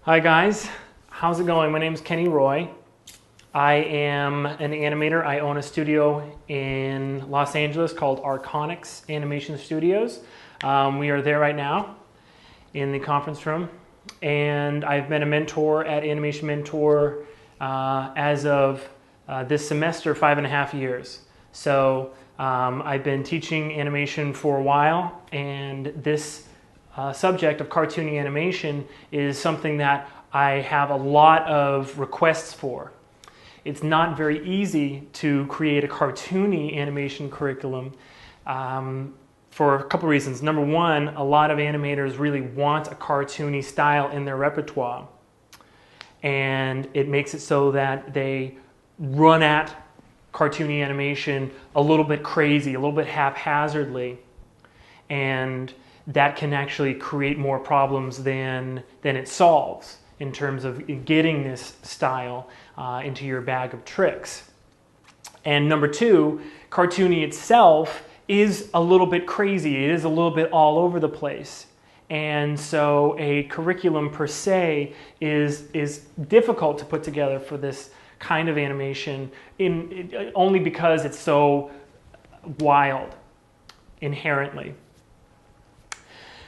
Hi guys, how's it going? My name is Kenny Roy. I am an animator. I own a studio in Los Angeles called Arconics Animation Studios. We are there right now in the conference room, and I've been a mentor at Animation Mentor as of this semester, 5.5 years. So I've been teaching animation for a while, and this subject of cartoony animation is something that I have a lot of requests for. It's not very easy to create a cartoony animation curriculum for a couple reasons. Number one, a lot of animators really want a cartoony style in their repertoire, and it makes it so that they run at cartoony animation a little bit crazy, a little bit haphazardly, and that can actually create more problems than it solves in terms of getting this style into your bag of tricks. And number two, cartoony itself is a little bit crazy. It is a little bit all over the place. And so a curriculum per se is difficult to put together for this kind of animation only because it's so wild inherently.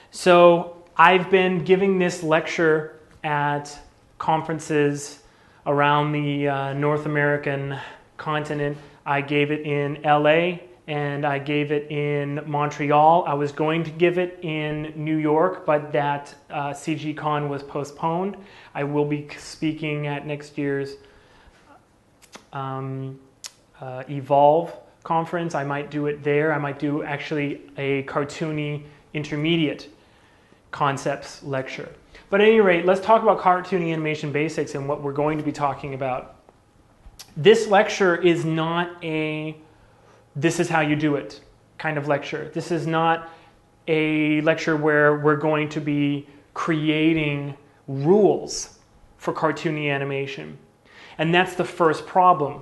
So I've been giving this lecture at conferences around the North American continent. I gave it in LA and I gave it in Montreal. I was going to give it in New York, but that CGCon was postponed. I will be speaking at next year's Evolve conference. I might do it there. I might do actually a cartoony intermediate concepts lecture. But at any rate, let's talk about cartoony animation basics and what we're going to be talking about. This lecture is not a this is how you do it kind of lecture. This is not a lecture where we're going to be creating rules for cartoony animation. And that's the first problem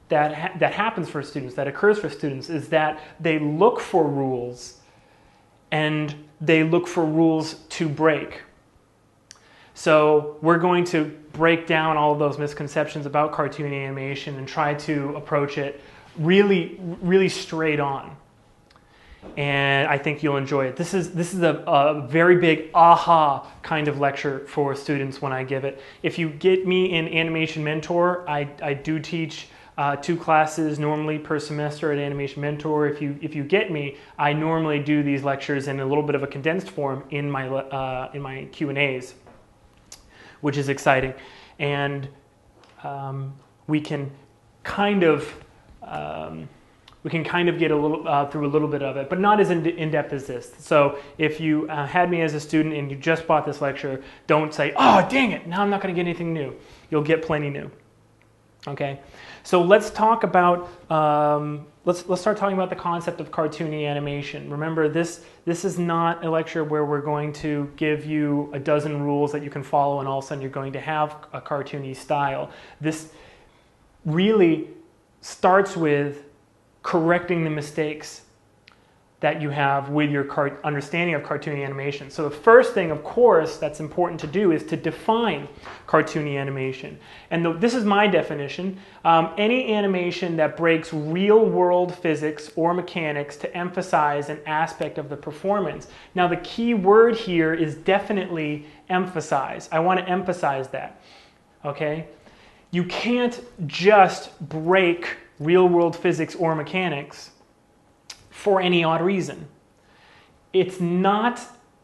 that happens for students, that occurs for students, is that they look for rules and they look for rules to break. So we're going to break down all of those misconceptions about cartoon animation and try to approach it really, really straight on. And I think you'll enjoy it. This is a very big aha kind of lecture for students when I give it. If you get me in Animation Mentor, I do teach 2 classes normally per semester at Animation Mentor. If you get me, I normally do these lectures in a little bit of a condensed form in my Q&As, which is exciting, and we can kind of get a little through a little bit of it, but not as in-depth as this. So if you had me as a student and you just bought this lecture, don't say, "Oh, dang it! Now I'm not going to get anything new." You'll get plenty new. Okay, so let's talk about let's start talking about the concept of cartoony animation. Remember, this is not a lecture where we're going to give you a dozen rules that you can follow and all of a sudden you're going to have a cartoony style. This really starts with correcting the mistakes that you have with your understanding of cartoony animation. So the first thing, of course, that's important to do is to define cartoony animation. And this is my definition. Any animation that breaks real-world physics or mechanics to emphasize an aspect of the performance. Now, the key word here is definitely emphasize. I want to emphasize that, okay? You can't just break real-world physics or mechanics for any odd reason. It's not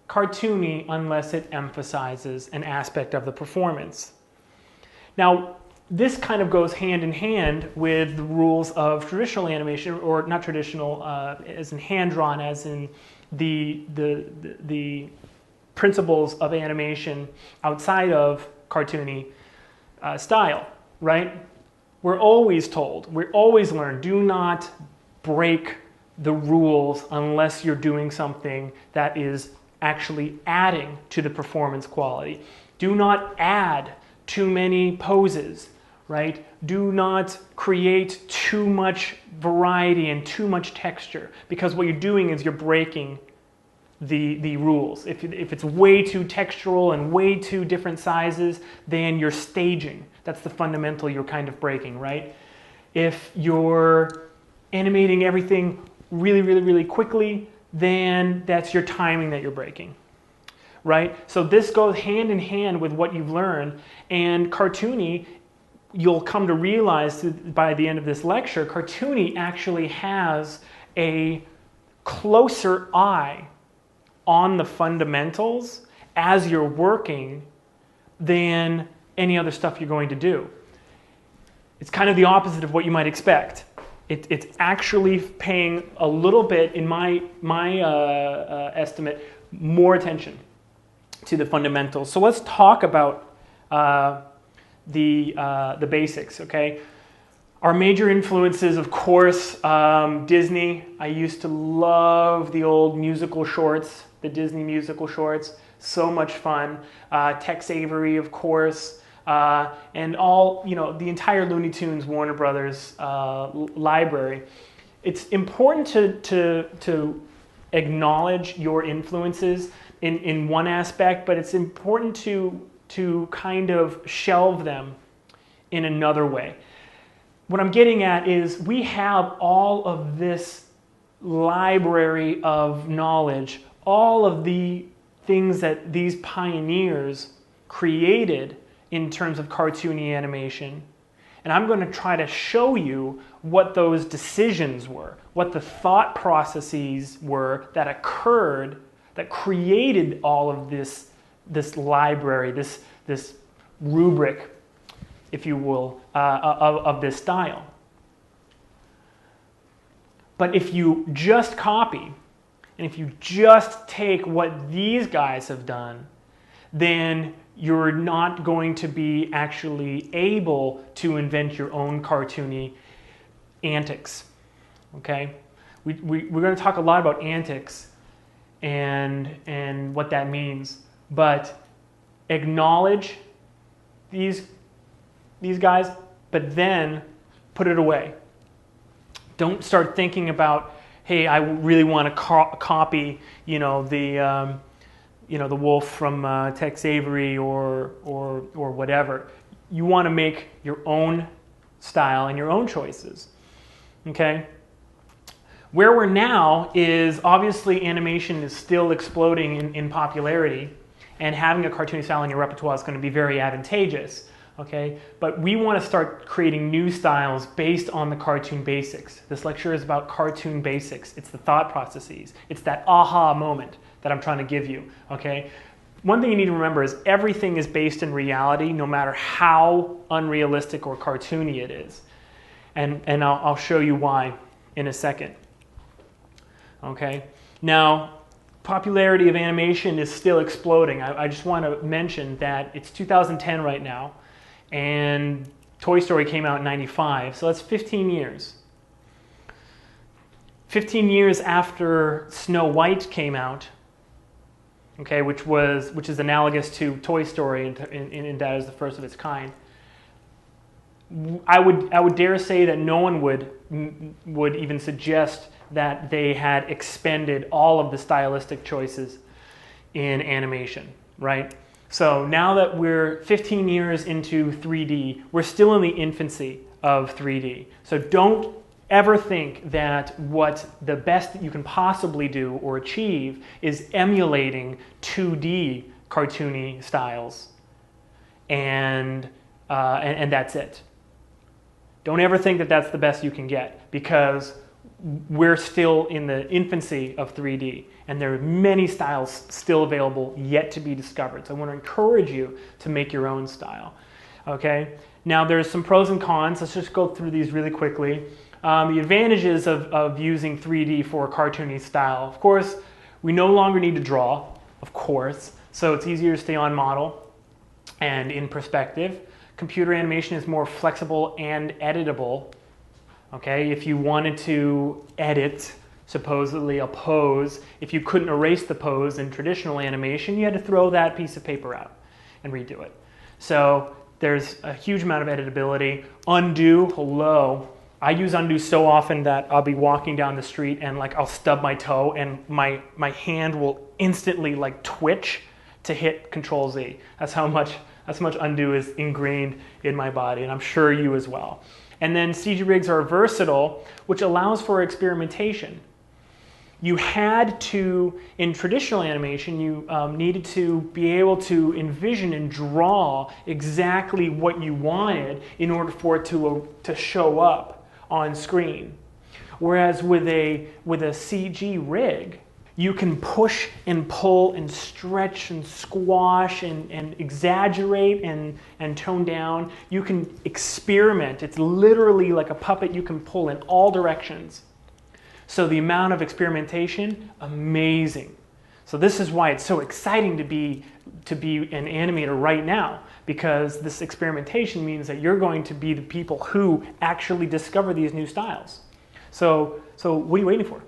cartoony unless it emphasizes an aspect of the performance. Now, this kind of goes hand in hand with the rules of traditional animation, or not traditional, as in hand-drawn, as in the principles of animation outside of cartoony style, right? We're always told, we always learn, do not break the rules unless you're doing something that is actually adding to the performance quality. Do not add too many poses, right? Do not create too much variety and too much texture, because what you're doing is you're breaking the rules. If it's way too textural and way too different sizes, then you're staging. That's the fundamental you're kind of breaking, right? If you're animating everything really, really, really quickly, then that's your timing that you're breaking, right? So this goes hand in hand with what you've learned. And Cartoony, you'll come to realize by the end of this lecture, Cartoony actually has a closer eye on the fundamentals as you're working than any other stuff you're going to do. It's kind of the opposite of what you might expect. It's actually paying a little bit, in my estimate, more attention to the fundamentals. So let's talk about the basics, okay? Our major influences, of course, Disney. I used to love the old musical shorts, the Disney musical shorts. So much fun. Tex Avery, of course. And all, the entire Looney Tunes, Warner Brothers library. It's important to acknowledge your influences in one aspect, but it's important to kind of shelve them in another way. What I'm getting at is we have all of this library of knowledge, all of the things that these pioneers created in terms of cartoony animation. And I'm going to try to show you what those decisions were, what the thought processes were that occurred, that created all of this library, this rubric, if you will, of this style. But if you just copy, and if you just take what these guys have done, then you're not going to be actually able to invent your own cartoony antics, okay? We're going to talk a lot about antics and what that means, but acknowledge these guys, but then put it away. Don't start thinking about, hey, I really want to copy, the wolf from Tex Avery or whatever. You want to make your own style and your own choices, okay? Where we're now is obviously animation is still exploding in popularity, and having a cartoony style in your repertoire is going to be very advantageous, okay? But we want to start creating new styles based on the cartoon basics. This lecture is about cartoon basics. It's the thought processes. It's that aha moment that I'm trying to give you, okay? One thing you need to remember is everything is based in reality, no matter how unrealistic or cartoony it is. And I'll show you why in a second, okay? Now, popularity of animation is still exploding. I just want to mention that it's 2010 right now, and Toy Story came out in '95, so that's 15 years. 15 years after Snow White came out, okay, which is analogous to Toy Story in that is the first of its kind. I would dare say that no one would even suggest that they had expended all of the stylistic choices in animation, right? So now that we're 15 years into 3D, we're still in the infancy of 3D. So don't ever think that what the best that you can possibly do or achieve is emulating 2D cartoony styles, and that's it. Don't ever think that that's the best you can get, because we're still in the infancy of 3D, and there are many styles still available yet to be discovered. So I want to encourage you to make your own style. Okay? Now there's some pros and cons. Let's just go through these really quickly. The advantages of using 3D for a cartoony style. Of course, we no longer need to draw, of course, so it's easier to stay on model and in perspective. Computer animation is more flexible and editable. Okay, if you wanted to edit, supposedly a pose, if you couldn't erase the pose in traditional animation, you had to throw that piece of paper out and redo it. So there's a huge amount of editability. Undo, hello. I use undo so often that I'll be walking down the street and like I'll stub my toe and my hand will instantly like twitch to hit Control Z. That's how much undo is ingrained in my body, and I'm sure you as well. And then CG rigs are versatile, which allows for experimentation. You had to, in traditional animation, you needed to be able to envision and draw exactly what you wanted in order for it to show up on screen. Whereas with a CG rig, you can push and pull and stretch and squash and exaggerate and tone down. You can experiment. It's literally like a puppet you can pull in all directions. So the amount of experimentation, amazing. So this is why it's so exciting to be an animator right now, because this experimentation means that you're going to be the people who actually discover these new styles. So what are you waiting for?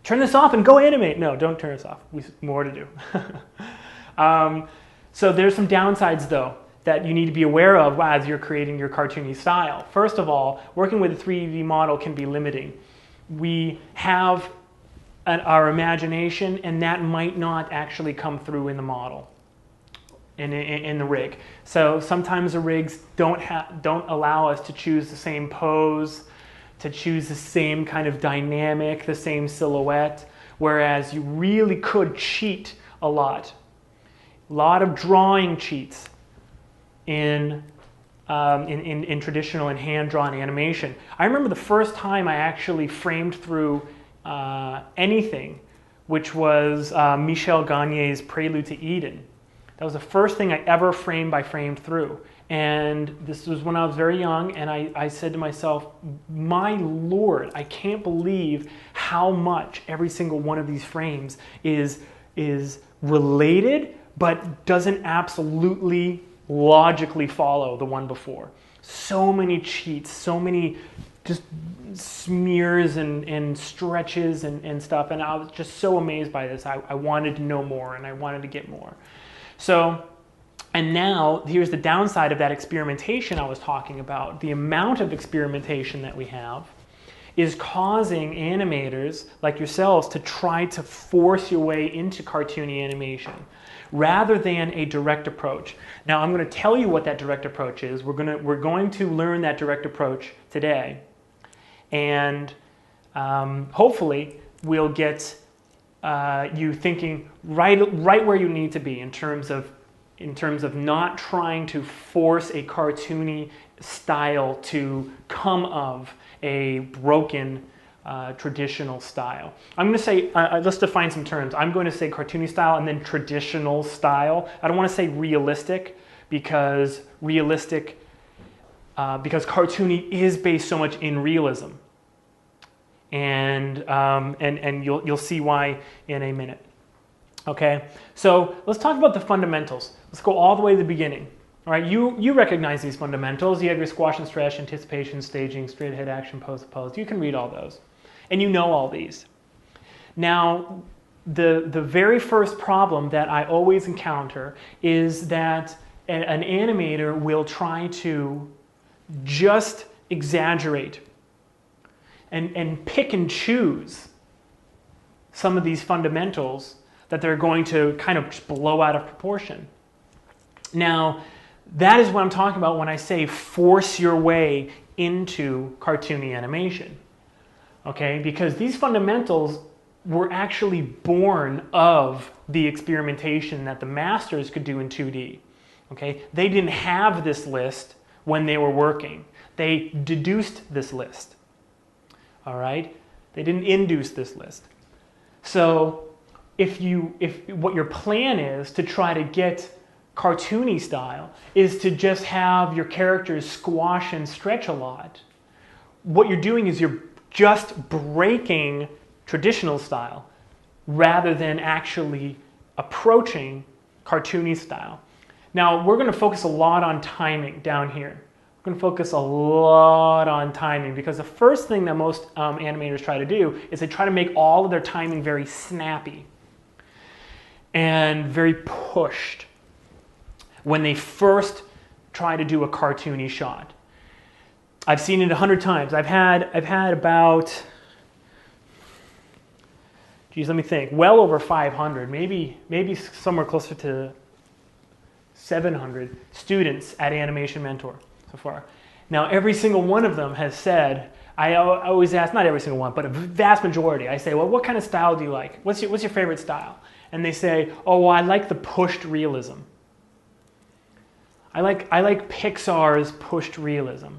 Turn this off and go animate. No, don't turn this off. We have more to do. So there's some downsides though that you need to be aware of as you're creating your cartoony style. First of all, working with a 3D model can be limiting. We have our imagination, and that might not actually come through in the model, in the rig. So sometimes the rigs don't allow us to choose the same pose, to choose the same kind of dynamic, the same silhouette, whereas you really could cheat a lot. A lot of drawing cheats in traditional and hand-drawn animation. I remember the first time I actually framed through anything, which was Michel Gagne's Prelude to Eden. That was the first thing I ever frame by framed through. And this was when I was very young, and I said to myself, my Lord, I can't believe how much every single one of these frames is related, but doesn't absolutely logically follow the one before. So many cheats, so many just smears and stretches and stuff, and I was just so amazed by this. I wanted to know more, and I wanted to get more. So, and now here's the downside of that experimentation I was talking about. The amount of experimentation that we have is causing animators like yourselves to try to force your way into cartoony animation rather than a direct approach. Now I'm going to tell you what that direct approach is. We're going to learn that direct approach today, and hopefully we'll get you thinking right where you need to be in terms of not trying to force a cartoony style to come of a broken traditional style. I'm going to say, let's define some terms. I'm going to say cartoony style and then traditional style. I don't want to say realistic because cartoony is based so much in realism. And you'll see why in a minute. Okay, so let's talk about the fundamentals. Let's go all the way to the beginning. All right, you recognize these fundamentals. You have your squash and stretch, anticipation, staging, straight ahead action, pose to pose. You can read all those, and you know all these. Now, the very first problem that I always encounter is that an animator will try to just exaggerate and pick and choose some of these fundamentals that they're going to kind of just blow out of proportion. Now, that is what I'm talking about when I say force your way into cartoony animation. Okay, because these fundamentals were actually born of the experimentation that the masters could do in 2D. Okay, they didn't have this list when they were working. They deduced this list. All right, they didn't induce this list. So if what your plan is to try to get cartoony style is to just have your characters squash and stretch a lot, what you're doing is you're just breaking traditional style rather than actually approaching cartoony style. Now, we're going to focus a lot on timing down here. We're going to focus a lot on timing because the first thing that most animators try to do is they try to make all of their timing very snappy and very pushed when they first try to do a cartoony shot. I've seen it 100 times. I've had about, geez, let me think, well over 500, maybe somewhere closer to 700 students at Animation Mentor so far. Now, every single one of them has said, I always ask, not every single one, but a vast majority, I say, well, what kind of style do you like? What's your favorite style? And they say, oh, well, I like the pushed realism. I like Pixar's pushed realism.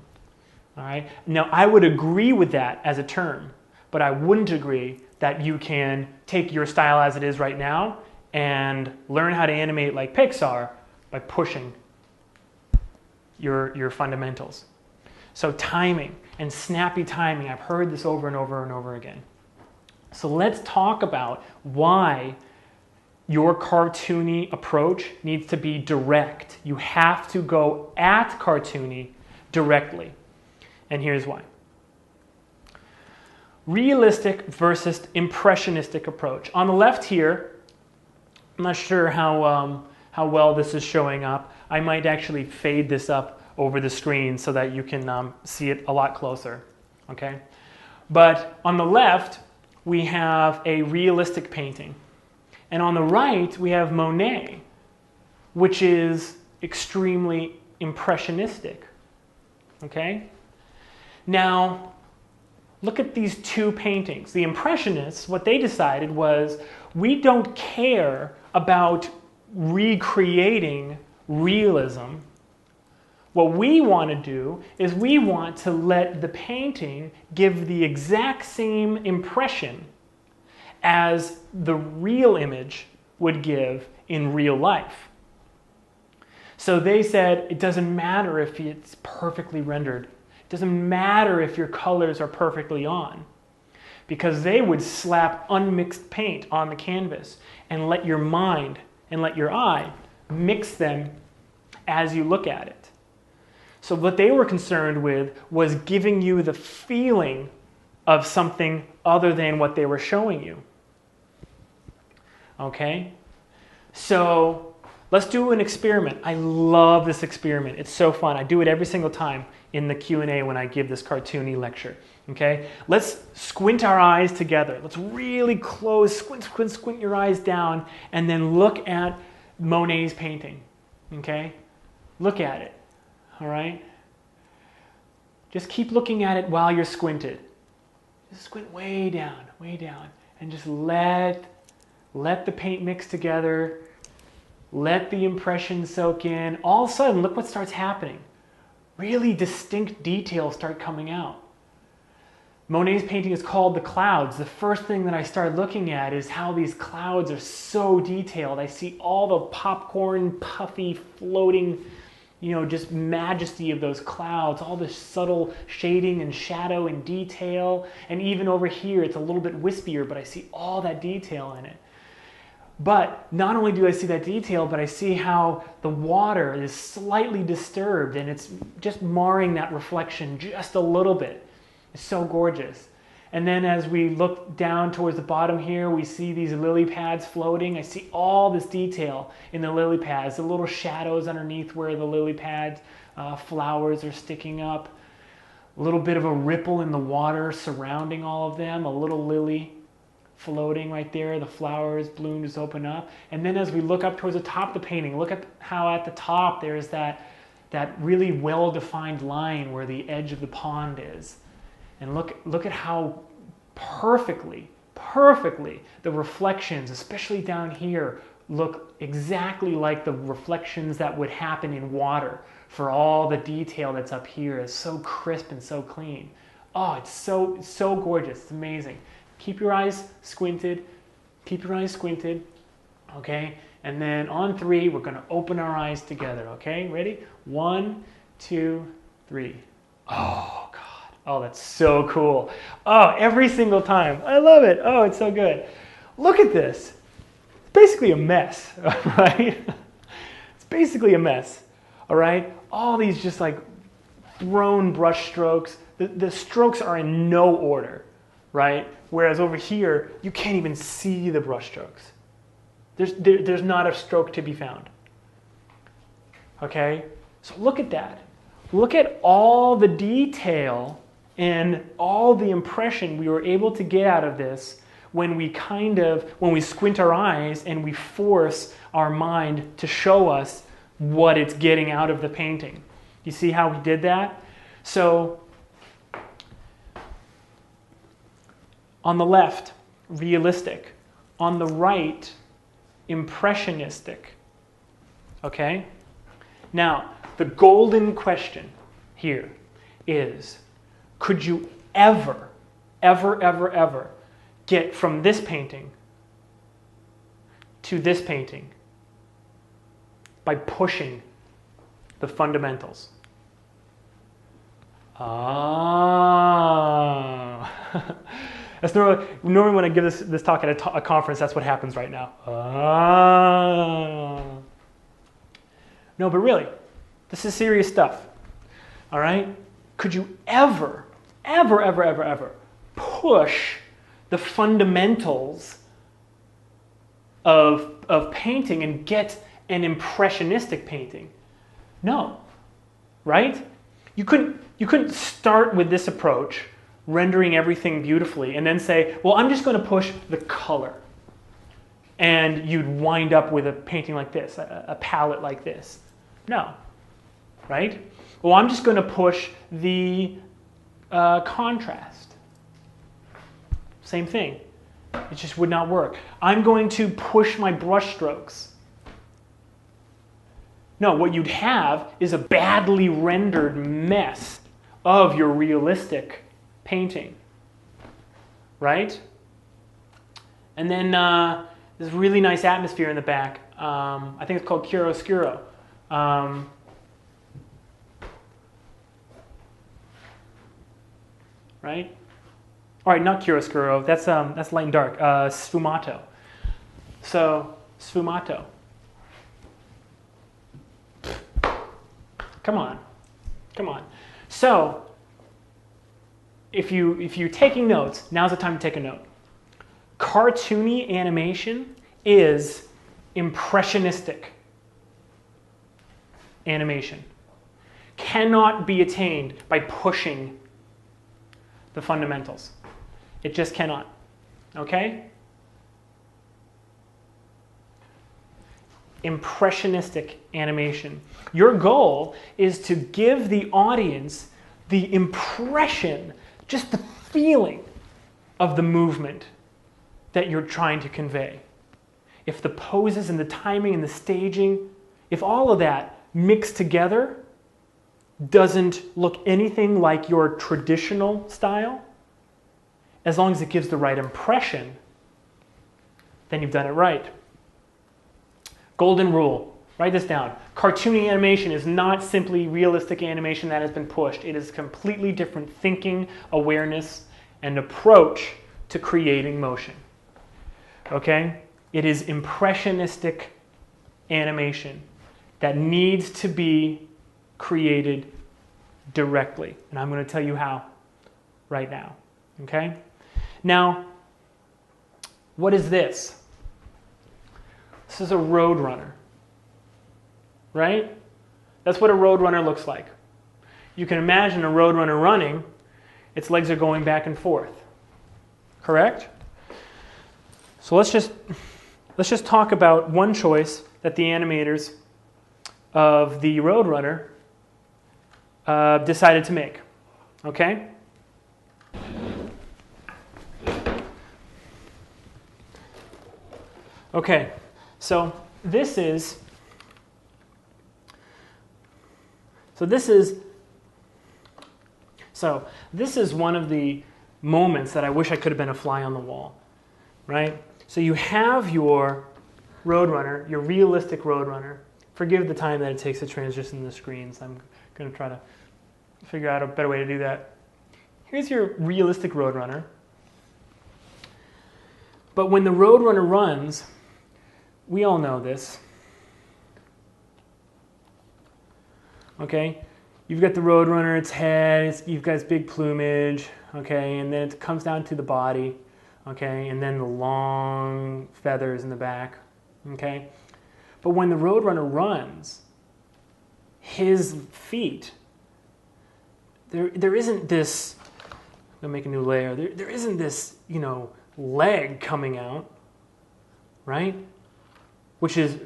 All right? Now, I would agree with that as a term, but I wouldn't agree that you can take your style as it is right now and learn how to animate like Pixar by pushing your fundamentals. So timing and snappy timing, I've heard this over and over and over again. So let's talk about why your cartoony approach needs to be direct. You have to go at cartoony directly. And here's why. Realistic versus impressionistic approach. On the left here, I'm not sure how well this is showing up. I might actually fade this up over the screen so that you can see it a lot closer. Okay? But on the left, we have a realistic painting. And on the right, we have Monet, which is extremely impressionistic. Okay? Now, look at these two paintings. The Impressionists, what they decided was, we don't care about recreating realism. What we want to do is we want to let the painting give the exact same impression as the real image would give in real life. So they said it doesn't matter if it's perfectly rendered. It doesn't matter if your colors are perfectly on, because they would slap unmixed paint on the canvas and let your mind and let your eye mix them as you look at it. So what they were concerned with was giving you the feeling of something other than what they were showing you. Okay? So let's do an experiment. I love this experiment. It's so fun. I do it every single time in the Q&A when I give this cartoony lecture. Okay? Let's squint our eyes together. Let's really close, squint your eyes down, and then look at Monet's painting. Okay? Look at it. All right? Just keep looking at it while you're squinted. Just squint way down, and just let the paint mix together. Let the impression soak in. All of a sudden, look what starts happening. Really distinct details start coming out. Monet's painting is called The Clouds. The first thing that I started looking at is how these clouds are so detailed. I see all the popcorn, puffy, floating, just majesty of those clouds, all the subtle shading and shadow and detail. And even over here, it's a little bit wispier, but I see all that detail in it. But not only do I see that detail, but I see how the water is slightly disturbed and it's just marring that reflection just a little bit. It's so gorgeous. And then as we look down towards the bottom here, we see these lily pads floating. I see all this detail in the lily pads, the little shadows underneath where the lily pads, flowers are sticking up. A little bit of a ripple in the water surrounding all of them, a little lily floating right there, the flowers, blooms open up. And then as we look up towards the top of the painting, look at how at the top there's that really well-defined line where the edge of the pond is. And look at how perfectly the reflections, especially down here, look exactly like the reflections that would happen in water for all the detail that's up here. It's so crisp and so clean. Oh, it's so gorgeous. It's amazing. Keep your eyes squinted. Okay? And then on 3, we're going to open our eyes together. Okay? Ready? 1, 2, 3. Oh, God. Oh, that's so cool. Oh, every single time. I love it. Oh, it's so good. Look at this. It's basically a mess, right? It's basically a mess, all right? All these just like thrown brush strokes. The strokes are in no order, right? Whereas over here, you can't even see the brush strokes. There's not a stroke to be found. Okay? So look at that. Look at all the detail and all the impression we were able to get out of this when we squint our eyes and we force our mind to show us what it's getting out of the painting. You see how we did that? So on the left, realistic. On the right, impressionistic. Okay? Now, the golden question here is, could you ever get from this painting to this painting by pushing the fundamentals? Ah. That's normally when I give this talk at a conference, that's what happens right now. Ah. No, but really, this is serious stuff. All right? Could you ever push the fundamentals of painting and get an impressionistic painting? No. Right? You couldn't start with this approach, rendering everything beautifully, and then say, well, I'm just going to push the color. And you'd wind up with a painting like this, a palette like this. No. Right? Well, I'm just going to push the contrast. Same thing. It just would not work. I'm going to push my brush strokes. No, what you'd have is a badly rendered mess of your realistic painting. Right? And then there's a really nice atmosphere in the back. I think it's called chiaroscuro. Right? All right, not chiaroscuro. That's light and dark. Sfumato. So sfumato. Come on. So if you're taking notes, now's the time to take a note. Cartoony animation is impressionistic animation. Cannot be attained by pushing the fundamentals. It just cannot. Okay? Impressionistic animation. Your goal is to give the audience the impression, just the feeling of the movement that you're trying to convey. If the poses and the timing and the staging, if all of that mixed together doesn't look anything like your traditional style, as long as it gives the right impression, then you've done it right. Golden rule. Write this down. Cartoony animation is not simply realistic animation that has been pushed. It is completely different thinking, awareness, and approach to creating motion. Okay? It is impressionistic animation that needs to be created directly. And I'm going to tell you how right now. Okay? Now, what is this? This is a roadrunner. Right? That's what a roadrunner looks like. You can imagine a roadrunner running, its legs are going back and forth. Correct? So let's just talk about one choice that the animators of the roadrunner decided to make. Okay? Okay, so this is one of the moments that I wish I could have been a fly on the wall, right? So you have your roadrunner, your realistic roadrunner. Forgive the time that it takes to transition the screens. I'm going to try to figure out a better way to do that. Here's your realistic roadrunner. But when the roadrunner runs, we all know this. Okay? You've got the roadrunner, its head, you've got its big plumage, okay, and then it comes down to the body, okay, and then the long feathers in the back, okay? But when the roadrunner runs, his feet there isn't this, I'm gonna make a new layer, there isn't this, you know, leg coming out, right? Which is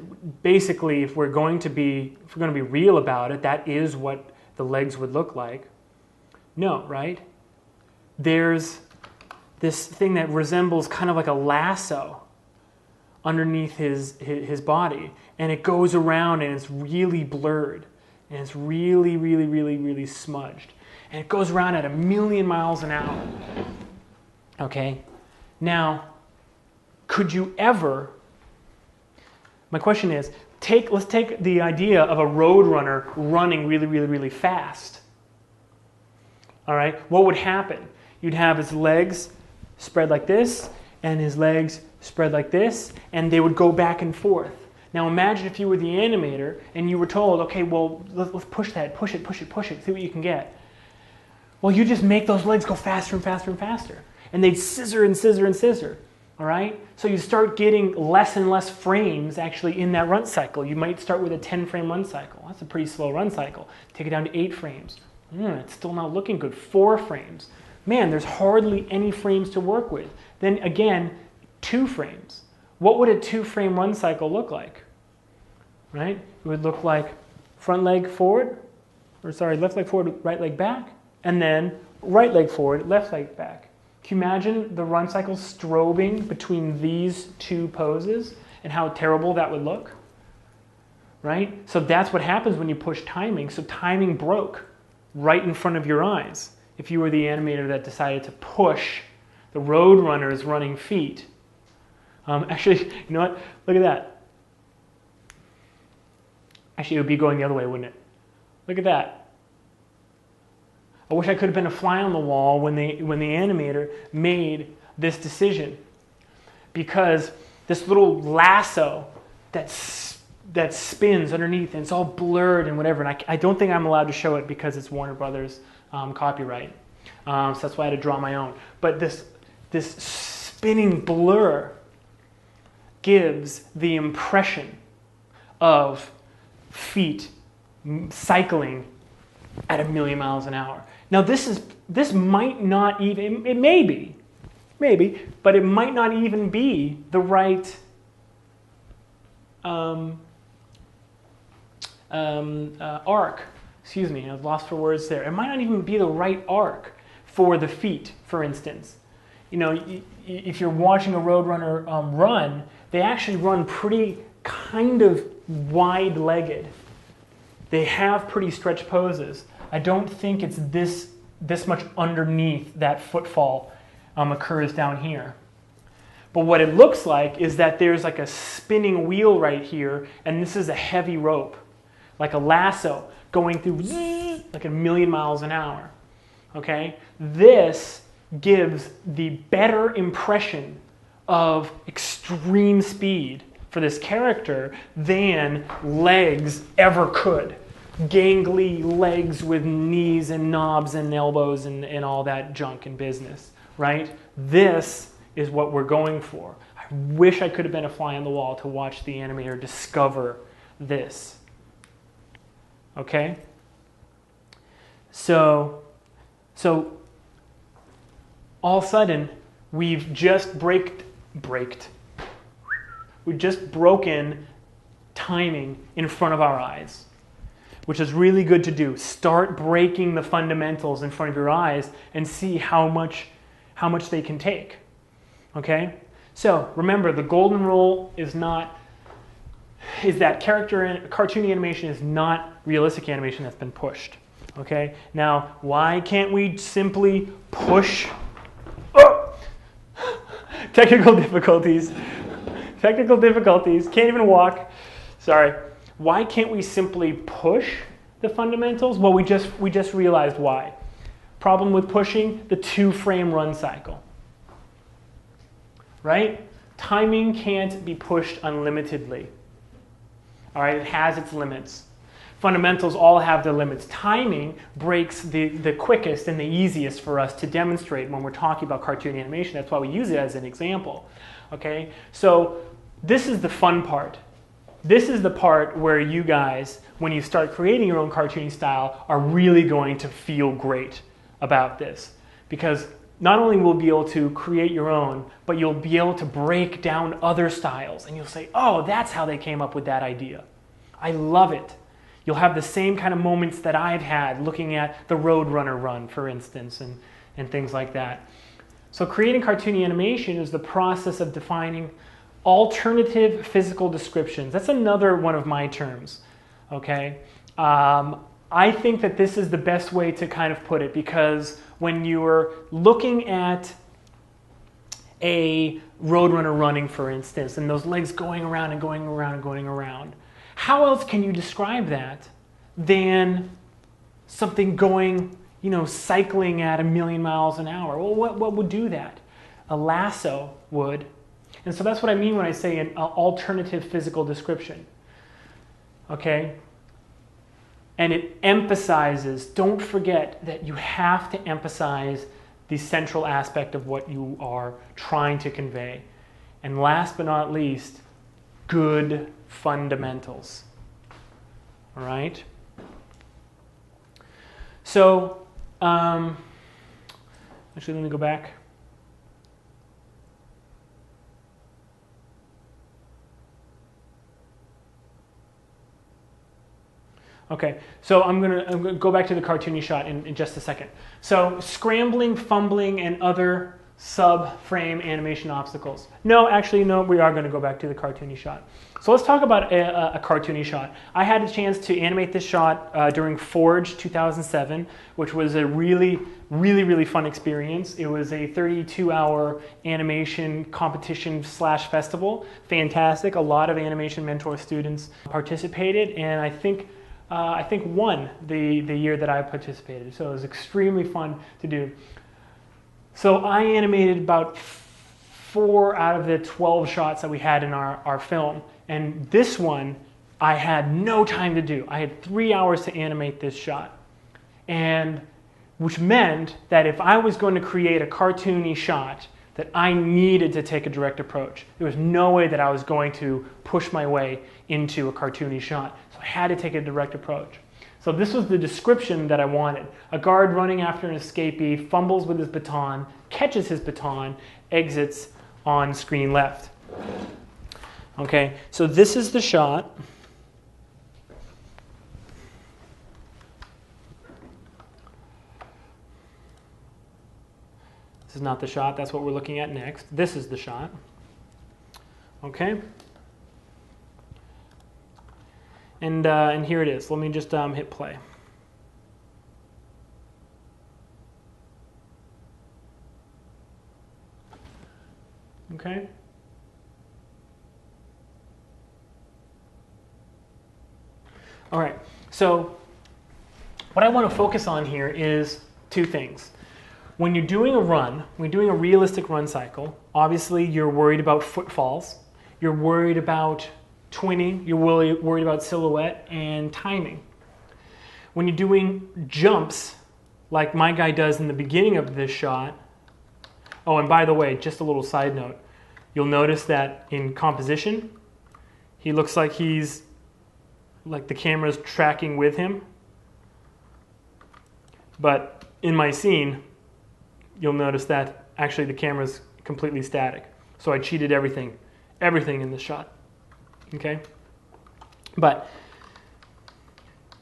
basically, if we're going to be real about it, that is what the legs would look like. No, right? There's this thing that resembles kind of like a lasso underneath his body, and it goes around and it's really blurred, and it's really, really, really, really smudged, and it goes around at 1,000,000 miles an hour. Okay? Now, could you ever, my question is, let's take the idea of a roadrunner running really, really, really fast. All right? What would happen? You'd have his legs spread like this, and his legs spread like this, and they would go back and forth. Now imagine if you were the animator and you were told, okay, well, let's push that, push it, see what you can get. Well, you just make those legs go faster and faster and faster. And they'd scissor and scissor and scissor. All right? So you start getting less and less frames actually in that run cycle. You might start with a 10-frame run cycle. That's a pretty slow run cycle. Take it down to 8 frames. It's still not looking good. 4 frames. Man, there's hardly any frames to work with. Then again, 2 frames. What would a 2-frame run cycle look like? Right? It would look like front leg forward, left leg forward, right leg back, and then right leg forward, left leg back. Can you imagine the run cycle strobing between these 2 poses and how terrible that would look? Right? So that's what happens when you push timing. So timing broke right in front of your eyes. If you were the animator that decided to push the roadrunner's running feet. Actually, you know what? Look at that. Actually, it would be going the other way, wouldn't it? Look at that. I wish I could have been a fly on the wall when the animator made this decision, because this little lasso that spins underneath and it's all blurred and whatever, and I don't think I'm allowed to show it because it's Warner Brothers copyright, so that's why I had to draw my own. But this spinning blur gives the impression of feet cycling at 1,000,000 miles an hour. Now this might not even, it may be, but it might not even be the right arc. Excuse me, I've lost for words there. It might not even be the right arc for the feet, for instance. You know, if you're watching a roadrunner run, they actually run pretty kind of wide-legged. They have pretty stretched poses. I don't think it's this much underneath that footfall occurs down here. But what it looks like is that there's like a spinning wheel right here, and this is a heavy rope, like a lasso going through like 1,000,000 miles an hour. Okay? This gives the better impression of extreme speed for this character than legs ever could. Gangly legs with knees and knobs and elbows and all that junk and business, right? This is what we're going for. I wish I could have been a fly on the wall to watch the animator discover this. Okay? So all of a sudden, we've just we've just broken timing in front of our eyes, which is really good to do. Start breaking the fundamentals in front of your eyes and see how much they can take. Okay? So remember, the golden rule is that cartoony animation is not realistic animation that's been pushed. Okay? Now, why can't we simply push? Oh! Technical difficulties. Can't even walk. Sorry. Why can't we simply push the fundamentals? Well, we just realized why. Problem with pushing, the 2-frame run cycle. Right? Timing can't be pushed unlimitedly. All right, it has its limits. Fundamentals all have their limits. Timing breaks the quickest and the easiest for us to demonstrate when we're talking about cartoon animation. That's why we use it as an example. Okay? So this is the fun part. this is the part where you guys, when you start creating your own cartoony style, are really going to feel great about this. Because not only will you be able to create your own, but you'll be able to break down other styles. And you'll say, oh, that's how they came up with that idea. I love it. You'll have the same kind of moments that I've had looking at the Roadrunner run, for instance, and things like that. So creating cartoony animation is the process of defining alternative physical descriptions. That's another one of my terms, okay? I think that this is the best way to kind of put it, because when you're looking at a Roadrunner running, for instance, and those legs going around and going around and going around, how else can you describe that than something going, cycling at 1,000,000 miles an hour? Well, what would do that? A lasso would. And so that's what I mean when I say an alternative physical description. Okay? And it emphasizes, don't forget that you have to emphasize the central aspect of what you are trying to convey. And last but not least, good fundamentals. All right? So, actually, let me go back. Okay, so I'm gonna go back to the cartoony shot in just a second. So scrambling, fumbling, and other sub-frame animation obstacles. No, actually, no, we are gonna go back to the cartoony shot. So let's talk about a cartoony shot. I had a chance to animate this shot during Forge 2007, which was a really fun experience. It was a 32-hour animation competition / festival. Fantastic. A lot of animation mentor students participated, and I think won the year that I participated. So it was extremely fun to do. So I animated about 4 out of the 12 shots that we had in our film. And this one, I had no time to do. I had 3 hours to animate this shot. And which meant that if I was going to create a cartoony shot, that I needed to take a direct approach. There was no way that I was going to push my way into a cartoony shot. So I had to take a direct approach. So this was the description that I wanted. A guard running after an escapee, fumbles with his baton, catches his baton, exits on screen left. Okay, so this is the shot. This is not the shot, that's what we're looking at next. This is the shot. Okay. And here it is. Let me just hit play. Okay. All right. So what I want to focus on here is 2 things. When you're doing a run, when you're doing a realistic run cycle, obviously you're worried about footfalls. You're worried about twinning, you're worried about silhouette and timing. When you're doing jumps, like my guy does in the beginning of this shot, oh, and by the way, just a little side note, you'll notice that in composition, he looks like he's, like the camera's tracking with him. But in my scene, you'll notice that actually the camera's completely static. So I cheated everything in this shot. Okay? But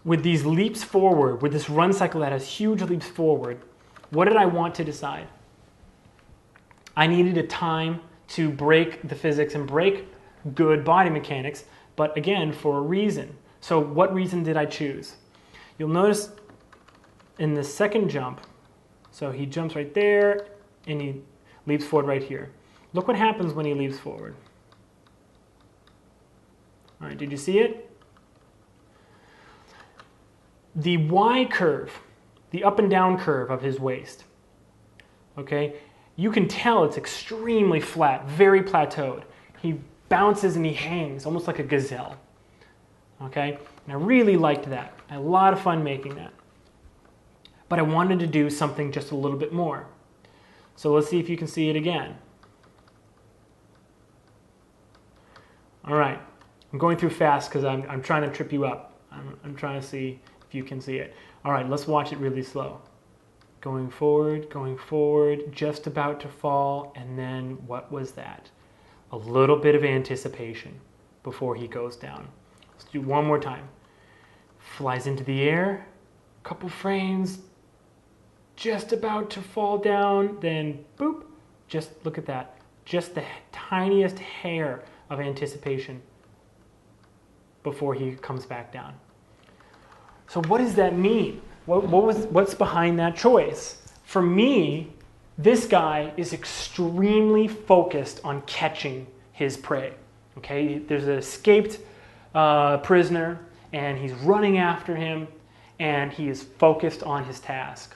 with these leaps forward, with this run cycle that has huge leaps forward, what did I want to decide? I needed a time to break the physics and break good body mechanics, but again, for a reason. So what reason did I choose? You'll notice in the second jump, so he jumps right there and he leaps forward right here. Look what happens when he leaps forward. All right, did you see it? The Y curve, the up and down curve of his waist, okay, you can tell it's extremely flat, very plateaued. He bounces and he hangs, almost like a gazelle, okay? And I really liked that. I had a lot of fun making that. But I wanted to do something just a little bit more. So let's see if you can see it again. All right. I'm going through fast because I'm trying to trip you up. I'm trying to see if you can see it. All right, let's watch it really slow. Going forward, just about to fall, and then what was that? A little bit of anticipation before he goes down. Let's do one more time. Flies into the air, couple frames, just about to fall down, then boop, just look at that. Just the tiniest hair of anticipation before he comes back down. So what does that mean? What's behind that choice? For me, this guy is extremely focused on catching his prey. Okay, there's an escaped prisoner, and he's running after him, and he is focused on his task.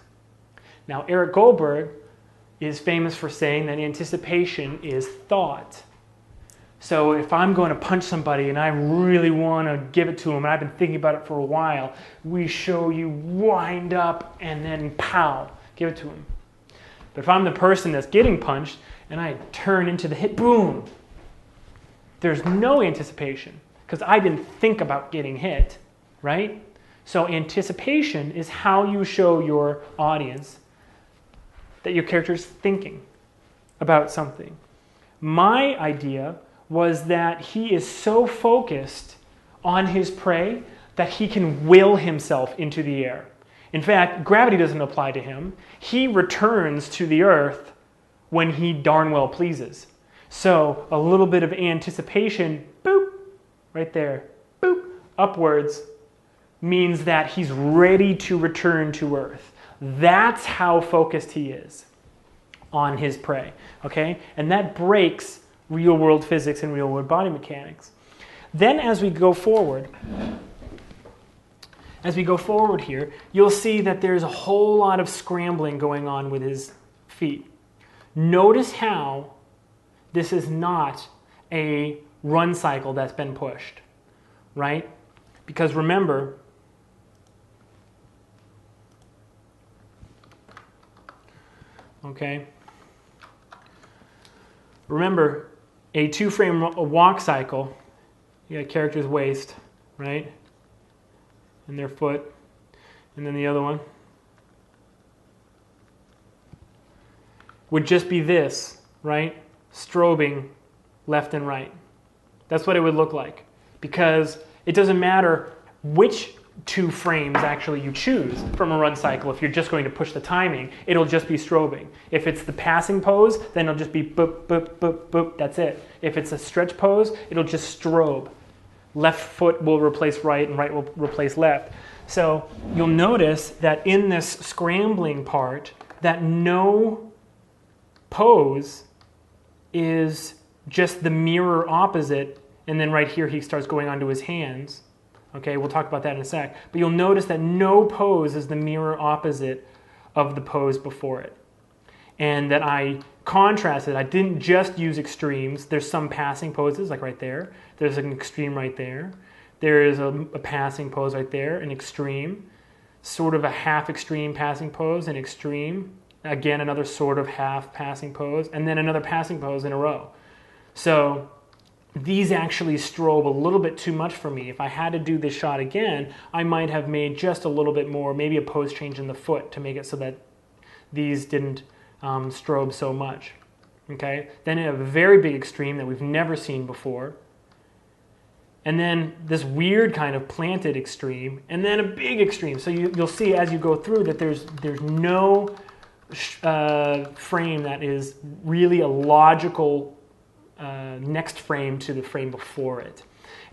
Now, Eric Goldberg is famous for saying that anticipation is thought. So if I'm going to punch somebody and I really want to give it to him, and I've been thinking about it for a while, we show you wind up and then pow, give it to him. But if I'm the person that's getting punched and I turn into the hit, boom, there's no anticipation because I didn't think about getting hit, right? So anticipation is how you show your audience that your character is thinking about something. My idea was that he is so focused on his prey that he can will himself into the air. In fact, gravity doesn't apply to him. He returns to the earth when he darn well pleases. So a little bit of anticipation, boop, right there, boop, upwards, means that he's ready to return to earth. That's how focused he is on his prey, okay? And that breaks real-world physics and real-world body mechanics. Then as we go forward here, you'll see that there's a whole lot of scrambling going on with his feet. Notice how this is not a run cycle that's been pushed, right? Because remember, okay, remember, a two-frame walk cycle, you got character's waist, right? And their foot, and then the other one would just be this, right? Strobing left and right. That's what it would look like. Because it doesn't matter which two frames actually you choose from a run cycle. If you're just going to push the timing, it'll just be strobing. If it's the passing pose, then it'll just be boop, boop, boop, boop, that's it. If it's a stretch pose, it'll just strobe. Left foot will replace right and right will replace left. So you'll notice that in this scrambling part, that no pose is just the mirror opposite, and then right here he starts going onto his hands. Okay, we'll talk about that in a sec. But you'll notice that no pose is the mirror opposite of the pose before it. And that I contrasted. I didn't just use extremes. There's some passing poses, like right there. There's an extreme right there. There is a passing pose right there, an extreme. Sort of a half extreme passing pose, an extreme. Again, another sort of half passing pose. And then another passing pose in a row. So these actually strobe a little bit too much for me. If I had to do this shot again, I might have made just a little bit more, maybe a pose change in the foot to make it so that these didn't strobe so much. Okay? Then a very big extreme that we've never seen before. And then this weird kind of planted extreme, and then a big extreme. So you'll see as you go through that there's no frame that is really a logical next frame to the frame before it.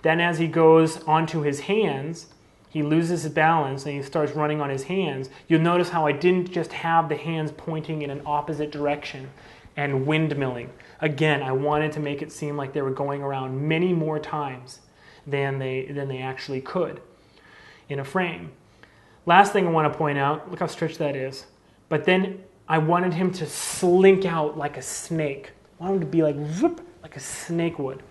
Then as he goes onto his hands, he loses his balance and he starts running on his hands. You'll notice how I didn't just have the hands pointing in an opposite direction and windmilling. Again, I wanted to make it seem like they were going around many more times than they actually could in a frame. Last thing I want to point out, look how stretched that is. But then I wanted him to slink out like a snake. I wanted him to be like, whoop, like a snake would.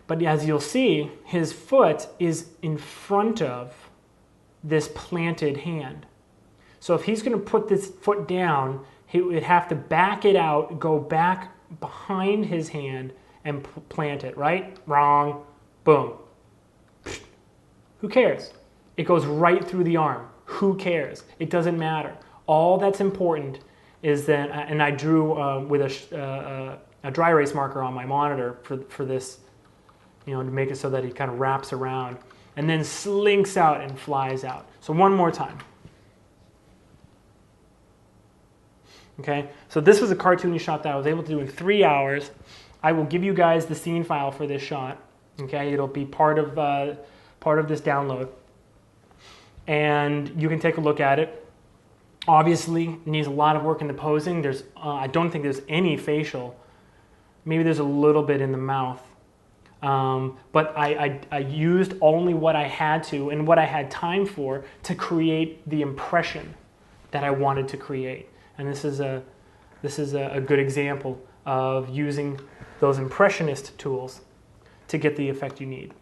But as you'll see, his foot is in front of this planted hand. So if he's going to put this foot down, he would have to back it out, go back behind his hand, and plant it, right? Wrong. Boom. Who cares? It goes right through the arm. Who cares? It doesn't matter. All that's important is that, and I drew with a dry erase marker on my monitor for this, to make it so that he kind of wraps around and then slinks out and flies out. So one more time. Okay, so this was a cartoony shot that I was able to do in 3 hours. I will give you guys the scene file for this shot. Okay, it'll be part of this download, and you can take a look at it. Obviously, it needs a lot of work in the posing. I don't think there's any facial. Maybe there's a little bit in the mouth, but I used only what I had to and what I had time for to create the impression that I wanted to create. And this is a good example of using those impressionist tools to get the effect you need.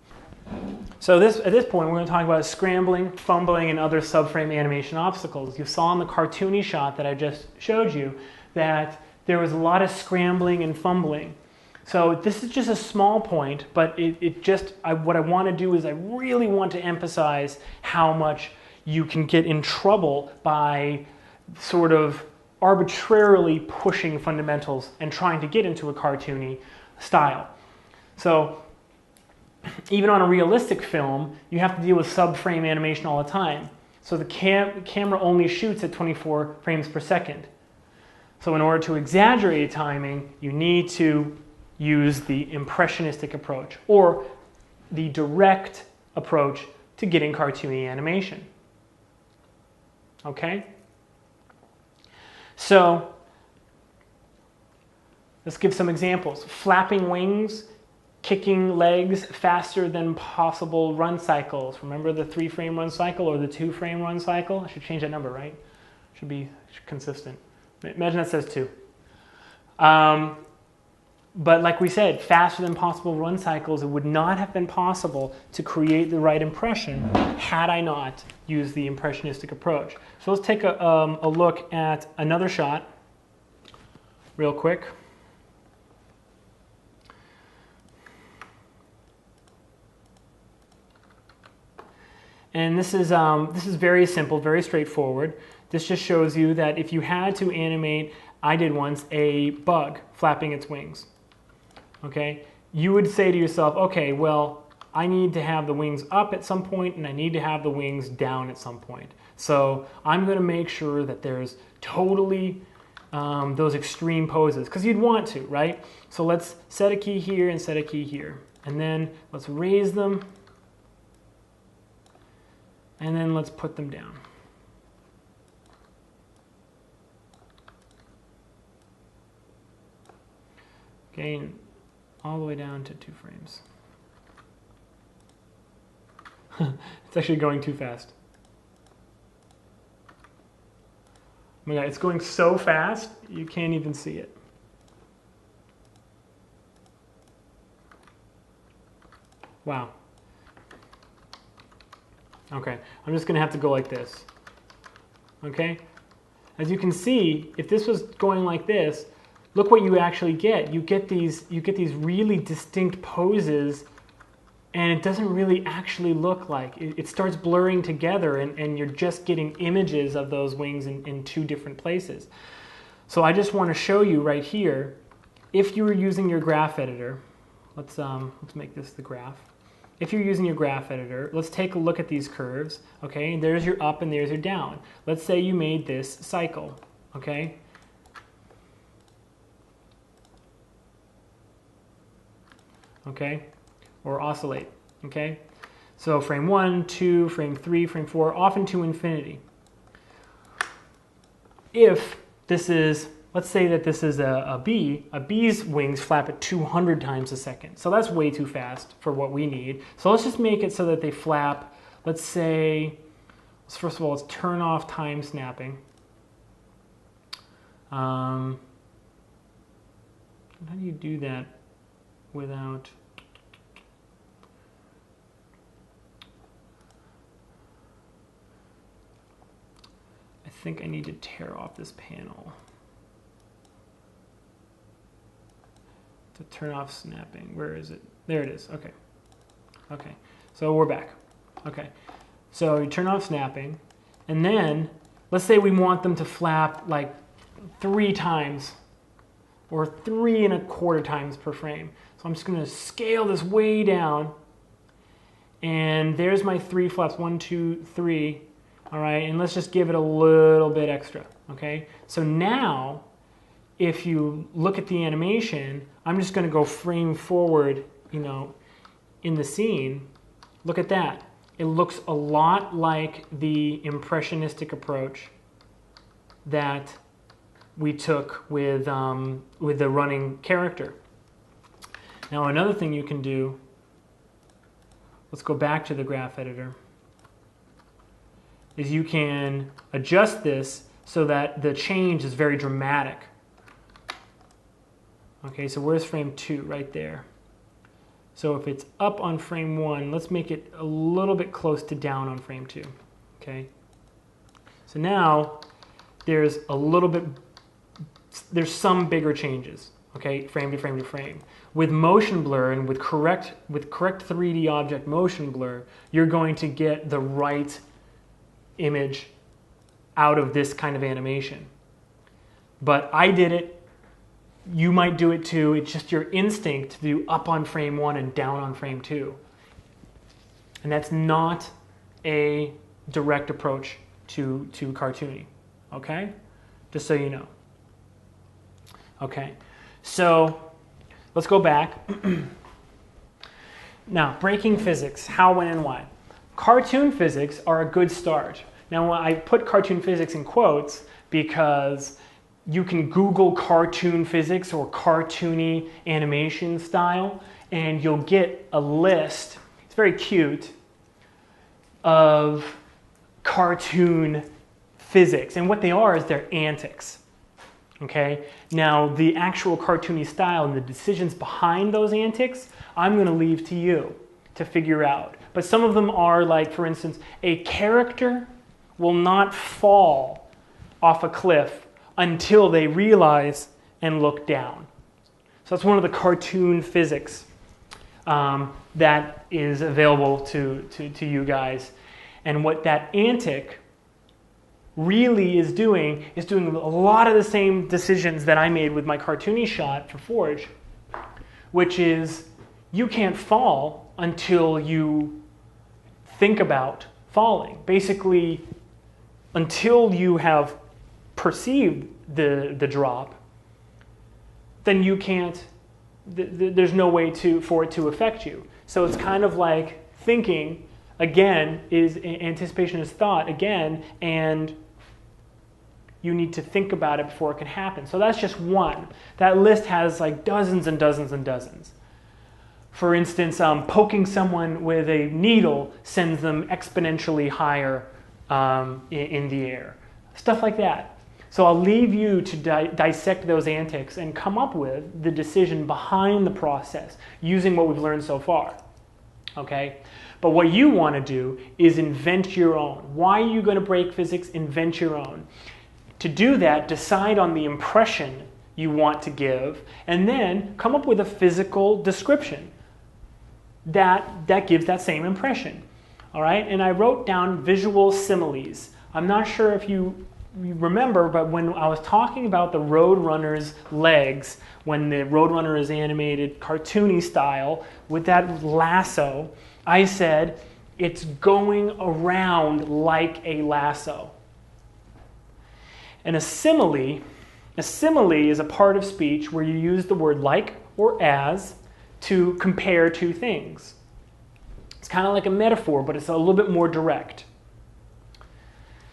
So at this point, we're going to talk about scrambling, fumbling, and other subframe animation obstacles. You saw in the cartoony shot that I just showed you that there was a lot of scrambling and fumbling. So this is just a small point, but what I want to do is I really want to emphasize how much you can get in trouble by sort of arbitrarily pushing fundamentals and trying to get into a cartoony style. So even on a realistic film, you have to deal with subframe animation all the time. So the camera only shoots at 24 frames per second. So in order to exaggerate timing, you need to use the impressionistic approach or the direct approach to getting cartoony animation. Okay? So let's give some examples. Flapping wings, kicking legs faster than possible run cycles. Remember the 3-frame run cycle or the 2-frame run cycle? I should change that number, right? Should be consistent. Imagine that says 2. But like we said, faster than possible run cycles, it would not have been possible to create the right impression had I not used the impressionistic approach. So let's take a look at another shot real quick. And this is very simple, very straightforward. This just shows you that if you had to animate, I did once, a bug flapping its wings. Okay, you would say to yourself, okay, well, I need to have the wings up at some point and I need to have the wings down at some point. So I'm going to make sure that there's totally those extreme poses, because you'd want to, right? So let's set a key here and set a key here. And then let's raise them. And then let's put them down. Okay, and all the way down to 2 frames. It's actually going too fast. Oh my God, it's going so fast, you can't even see it. Wow. Okay, I'm just going to have to go like this. Okay? As you can see, if this was going like this, look what you actually get. You get these really distinct poses, and it doesn't really actually look like. It starts blurring together, and you're just getting images of those wings in 2 different places. So I just want to show you right here, if you were using your graph editor, let's make this the graph. If you're using your graph editor, let's take a look at these curves. Okay, there's your up and there's your down. Let's say you made this cycle. Okay. Okay, or oscillate. Okay, so frame 1, 2, frame 3, frame 4, often to infinity. If this is, let's say that this is a bee, a bee's wings flap at 200 times a second. So that's way too fast for what we need. So let's just make it so that they flap, let's say, first of all, let's turn off time snapping. How do you do that without... I think I need to tear off this panel. to turn off snapping. Where is it? There it is. Okay. Okay. So we're back. Okay. So you turn off snapping, and then let's say we want them to flap like 3 times or 3 1/4 times per frame. So I'm just going to scale this way down, and there's my 3 flaps, 1, 2, 3. All right, and let's just give it a little bit extra. Okay. So now, if you look at the animation, I'm just going to go frame forward, you know, in the scene. Look at that. It looks a lot like the impressionistic approach that we took with the running character. Now another thing you can do, let's go back to the graph editor, is you can adjust this so that the change is very dramatic. Okay, so where's frame 2? Right there. So if it's up on frame 1, let's make it a little bit close to down on frame 2. Okay. So now there's a little bit, there's some bigger changes. Okay, frame to frame to frame. With motion blur and with correct 3D object motion blur, you're going to get the right image out of this kind of animation. But I did it. You might do it too. It's just your instinct to do up on frame 1 and down on frame 2. And that's not a direct approach to cartooning. Okay? Just so you know. Okay. So let's go back. Now, breaking physics. How, when, and why. Cartoon physics are a good start. Now, I put cartoon physics in quotes because you can Google cartoon physics or cartoony animation style, and you'll get a list, it's very cute, of cartoon physics. And what they are is they're antics. Okay? Now, the actual cartoony style and the decisions behind those antics, I'm going to leave to you to figure out. But some of them are like, for instance, a character will not fall off a cliff until they realize and look down. So that's one of the cartoon physics that is available to you guys. And what that antic really is doing a lot of the same decisions that I made with my Cartoony Shot for Forge, which is you can't fall until you think about falling. Basically, until you have perceive the drop, then you can't, there's no way for it to affect you. So it's kind of like thinking, again, is anticipation is thought, again, and you need to think about it before it can happen. So that's just one. That list has like dozens and dozens and dozens. For instance, poking someone with a needle sends them exponentially higher in the air. Stuff like that. So I'll leave you to dissect those antics and come up with the decision behind the process using what we've learned so far. Okay? But what you want to do is invent your own. Why are you going to break physics? Invent your own. To do that, decide on the impression you want to give, and then come up with a physical description that gives that same impression. All right? And I wrote down visual similes. I'm not sure if you remember, but when I was talking about the Roadrunner's legs, when the Roadrunner is animated cartoony style with that lasso, I said it's going around like a lasso. And a simile is a part of speech where you use the word like or as to compare two things. It's kind of like a metaphor, but it's a little bit more direct.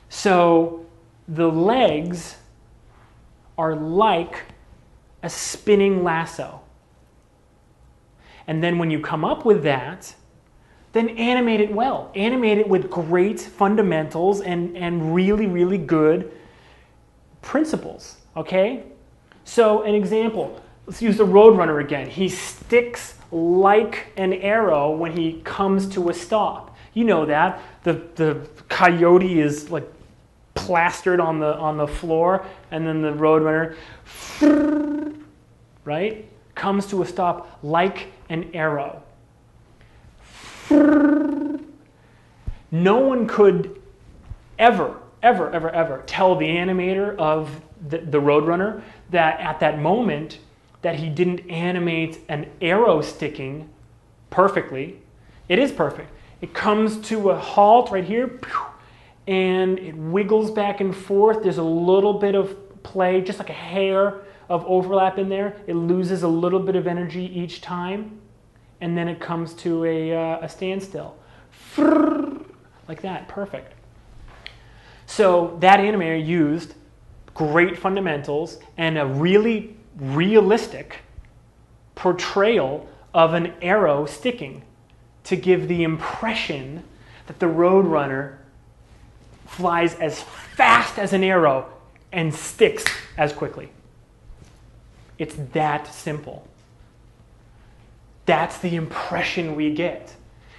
So the legs are like a spinning lasso. And then when you come up with that, then animate it well. Animate it with great fundamentals and really, really good principles, okay? So an example, let's use the Roadrunner again. He sticks like an arrow when he comes to a stop. You know that. The coyote is like plastered on the floor, and then the Roadrunner, right, comes to a stop like an arrow. No one could ever tell the animator of the Roadrunner that at that moment that he didn't animate an arrow sticking perfectly. It is perfect. It comes to a halt right here, and it wiggles back and forth. There's a little bit of play, just like a hair of overlap in there. It loses a little bit of energy each time, and then it comes to a standstill. Like that, perfect. So that animator used great fundamentals and a really realistic portrayal of an arrow sticking to give the impression that the Roadrunner flies as fast as an arrow and sticks as quickly. It's that simple. That's the impression we get.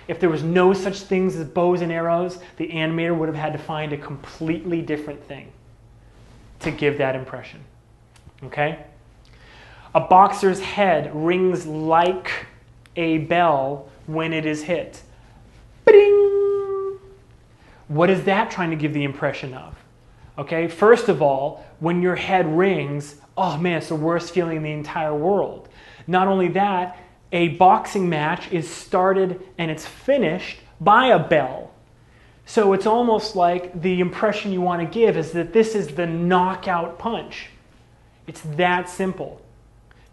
If there was no such things as bows and arrows, the animator would have had to find a completely different thing to give that impression. Okay? A boxer's head rings like a bell when it is hit. Ba-ding! What is that trying to give the impression of? Okay, first of all, when your head rings, oh man, it's the worst feeling in the entire world. Not only that, a boxing match is started and it's finished by a bell. So it's almost like the impression you want to give is that this is the knockout punch. It's that simple.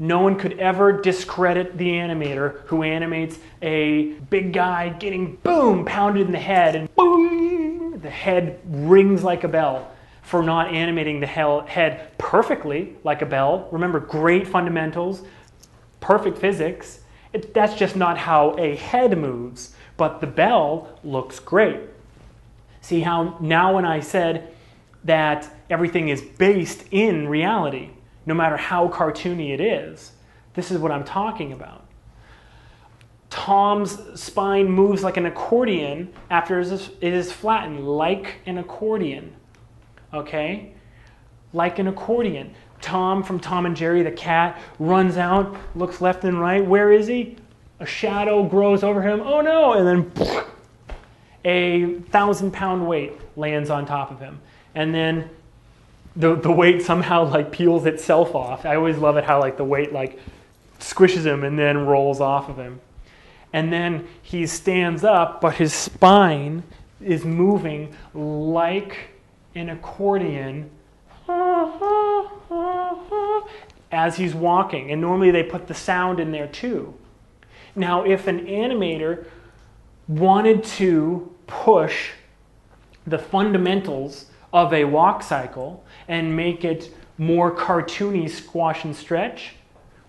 No one could ever discredit the animator who animates a big guy getting boom pounded in the head and boom, the head rings like a bell for not animating the head perfectly like a bell. Remember, great fundamentals, perfect physics. That's just not how a head moves, but the bell looks great. See how now when I said that everything is based in reality, no matter how cartoony it is, this is what I'm talking about. Tom's spine moves like an accordion after it is flattened, like an accordion. Okay? Like an accordion. Tom from Tom and Jerry, the cat, runs out, looks left and right. Where is he? A shadow grows over him. Oh no! And then a 1,000-pound weight lands on top of him. And then the weight somehow like peels itself off. I always love it how like the weight like squishes him and then rolls off of him. And then he stands up, but his spine is moving like an accordion as he's walking. And normally they put the sound in there too. Now, if an animator wanted to push the fundamentals of a walk cycle and make it more cartoony squash and stretch,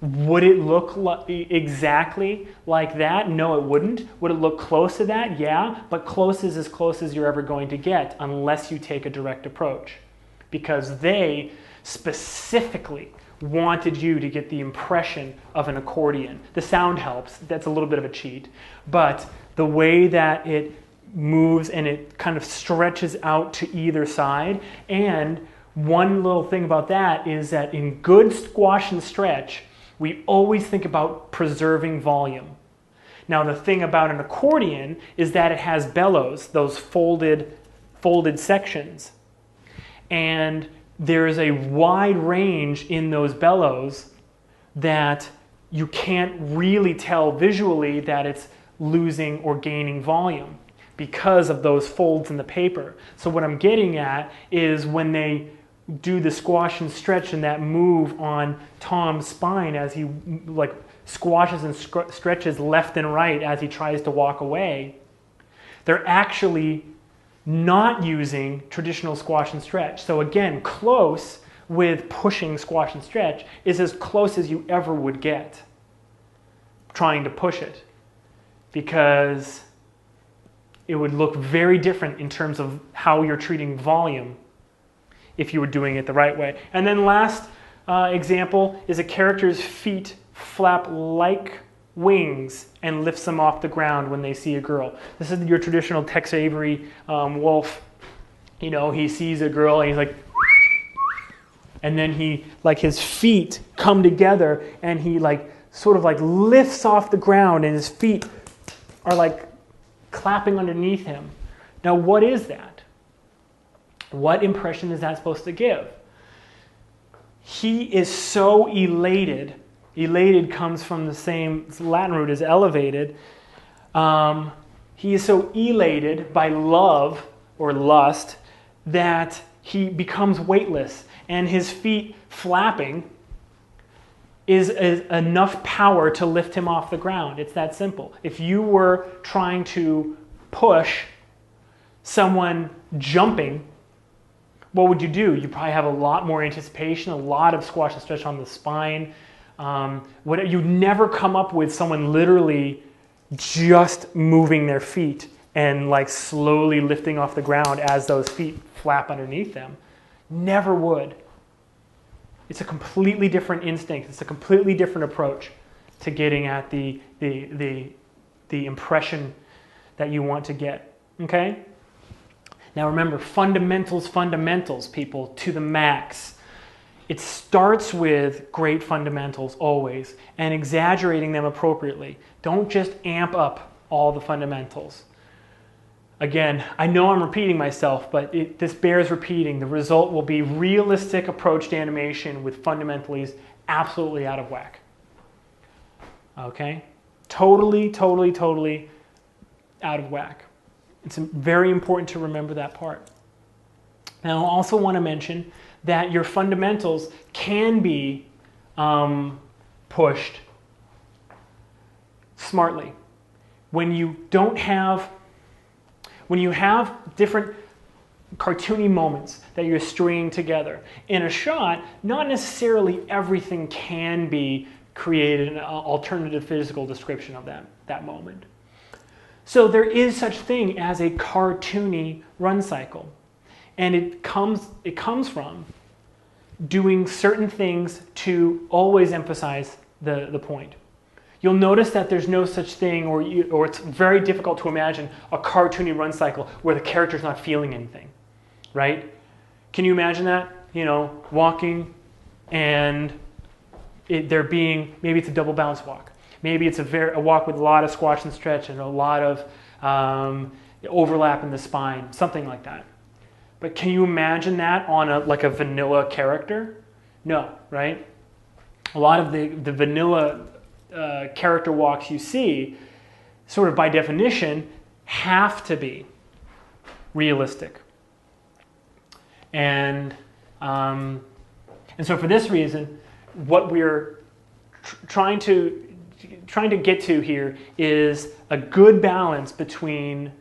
would it look exactly like that? No, it wouldn't. Would it look close to that? Yeah, but close is as close as you're ever going to get unless you take a direct approach, because they specifically wanted you to get the impression of an accordion. The sound helps. That's a little bit of a cheat. But the way that it moves and it kind of stretches out to either side. And one little thing about that is that in good squash and stretch, we always think about preserving volume. Now, the thing about an accordion is that it has bellows, those folded sections. And there is a wide range in those bellows that you can't really tell visually that it's losing or gaining volume because of those folds in the paper. So what I'm getting at is when they do the squash and stretch and that move on Tom's spine as he like squashes and stretches left and right as he tries to walk away, they're actually not using traditional squash and stretch. So again, close with pushing squash and stretch is as close as you ever would get trying to push it, because it would look very different in terms of how you're treating volume if you were doing it the right way. And then last example is a character's feet flap like wings and lifts them off the ground when they see a girl. This is your traditional Tex Avery wolf. You know, he sees a girl and he's like, and then he, like his feet come together and he like sort of like lifts off the ground and his feet are like clapping underneath him. Now, what is that? What impression is that supposed to give? He is so elated. Elated comes from the same Latin root as elevated. He is so elated by love or lust that he becomes weightless, and his feet flapping is enough power to lift him off the ground. It's that simple. If you were trying to push someone jumping, what would you do? You probably have a lot more anticipation, a lot of squash and stretch on the spine. You'd never come up with someone literally just moving their feet and like slowly lifting off the ground as those feet flap underneath them. Never would. It's a completely different instinct. It's a completely different approach to getting at the impression that you want to get. Okay? Now remember, fundamentals, people, to the max. It starts with great fundamentals always, and exaggerating them appropriately. Don't just amp up all the fundamentals. Again, I know I'm repeating myself, but this bears repeating. The result will be realistic approach to animation with fundamentals absolutely out of whack. Okay? Totally out of whack. It's very important to remember that part. Now, I also want to mention that your fundamentals can be pushed smartly. When you have different cartoony moments that you're stringing together in a shot, not necessarily everything can be created an alternative physical description of that moment. So there is such thing as a cartoony run cycle. And it comes from doing certain things to always emphasize the point. You'll notice that there's no such thing, or it's very difficult to imagine a cartoony run cycle where the character's not feeling anything, right? Can you imagine that? You know, walking and maybe it's a double bounce walk. Maybe it's a walk with a lot of squash and stretch and a lot of overlap in the spine, something like that. But can you imagine that on like a vanilla character? No, right? A lot of the vanilla character walks you see, sort of by definition, have to be realistic. And so for this reason, what we're trying to get to here is a good balance between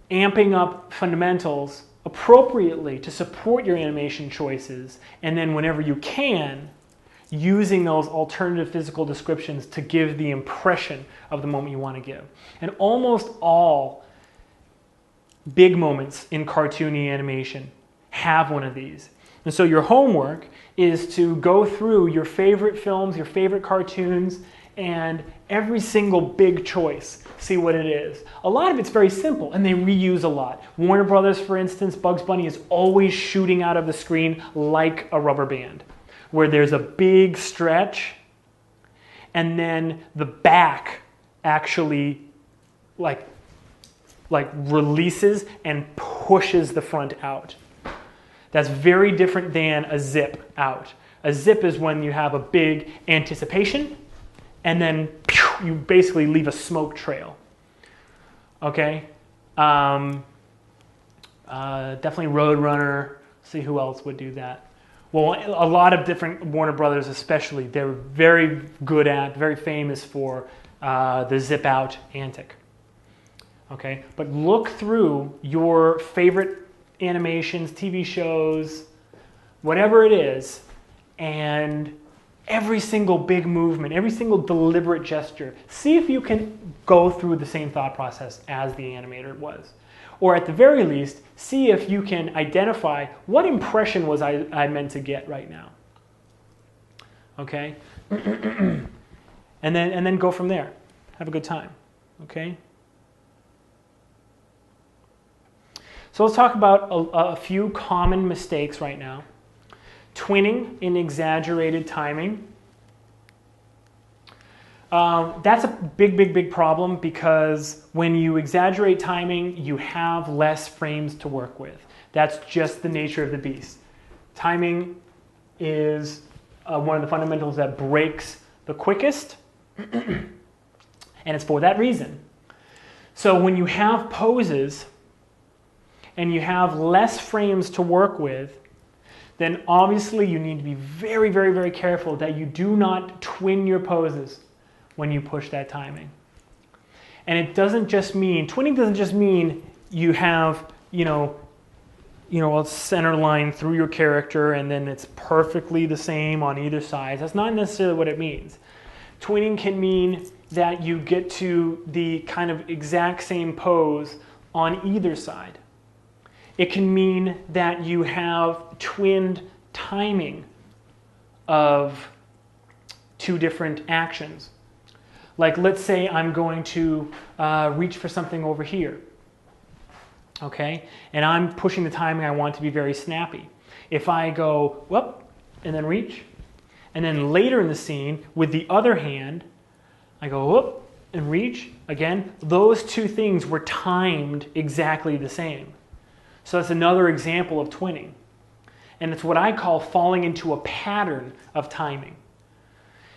amping up fundamentals appropriately to support your animation choices, and then whenever you can, using those alternative physical descriptions to give the impression of the moment you want to give. And almost all big moments in cartoony animation have one of these. And so your homework is to go through your favorite films, your favorite cartoons, and every single big choice, see what it is. A lot of it's very simple, and they reuse a lot. Warner Brothers, for instance, Bugs Bunny is always shooting out of the screen like a rubber band, where there's a big stretch, and then the back actually like releases and pushes the front out. That's very different than a zip out. A zip is when you have a big anticipation, and then you basically leave a smoke trail. Okay? Definitely Roadrunner. See who else would do that. Well, a lot of different Warner Brothers especially, they're very good at, very famous for the zip out antic. Okay? But look through your favorite animations, TV shows, whatever it is, and every single big movement, every single deliberate gesture, see if you can go through the same thought process as the animator was. Or at the very least, see if you can identify what impression was I meant to get right now. Okay? and then go from there. Have a good time. Okay? So let's talk about a few common mistakes right now. Twinning in exaggerated timing. That's a big problem, because when you exaggerate timing, you have less frames to work with. That's just the nature of the beast. Timing is one of the fundamentals that breaks the quickest, and it's for that reason. So when you have poses and you have less frames to work with, then obviously you need to be very careful that you do not twin your poses when you push that timing. And it doesn't just mean, twinning doesn't just mean you have, a center line through your character and then it's perfectly the same on either side. That's not necessarily what it means. Twinning can mean that you get to the kind of exact same pose on either side. It can mean that you have twinned timing of two different actions. Like, let's say I'm going to reach for something over here, okay? And I'm pushing the timing, I want it to be very snappy. If I go, whoop, and then reach, and then later in the scene, with the other hand, I go, whoop, and reach, again, those two things were timed exactly the same. So that's another example of twinning. And it's what I call falling into a pattern of timing.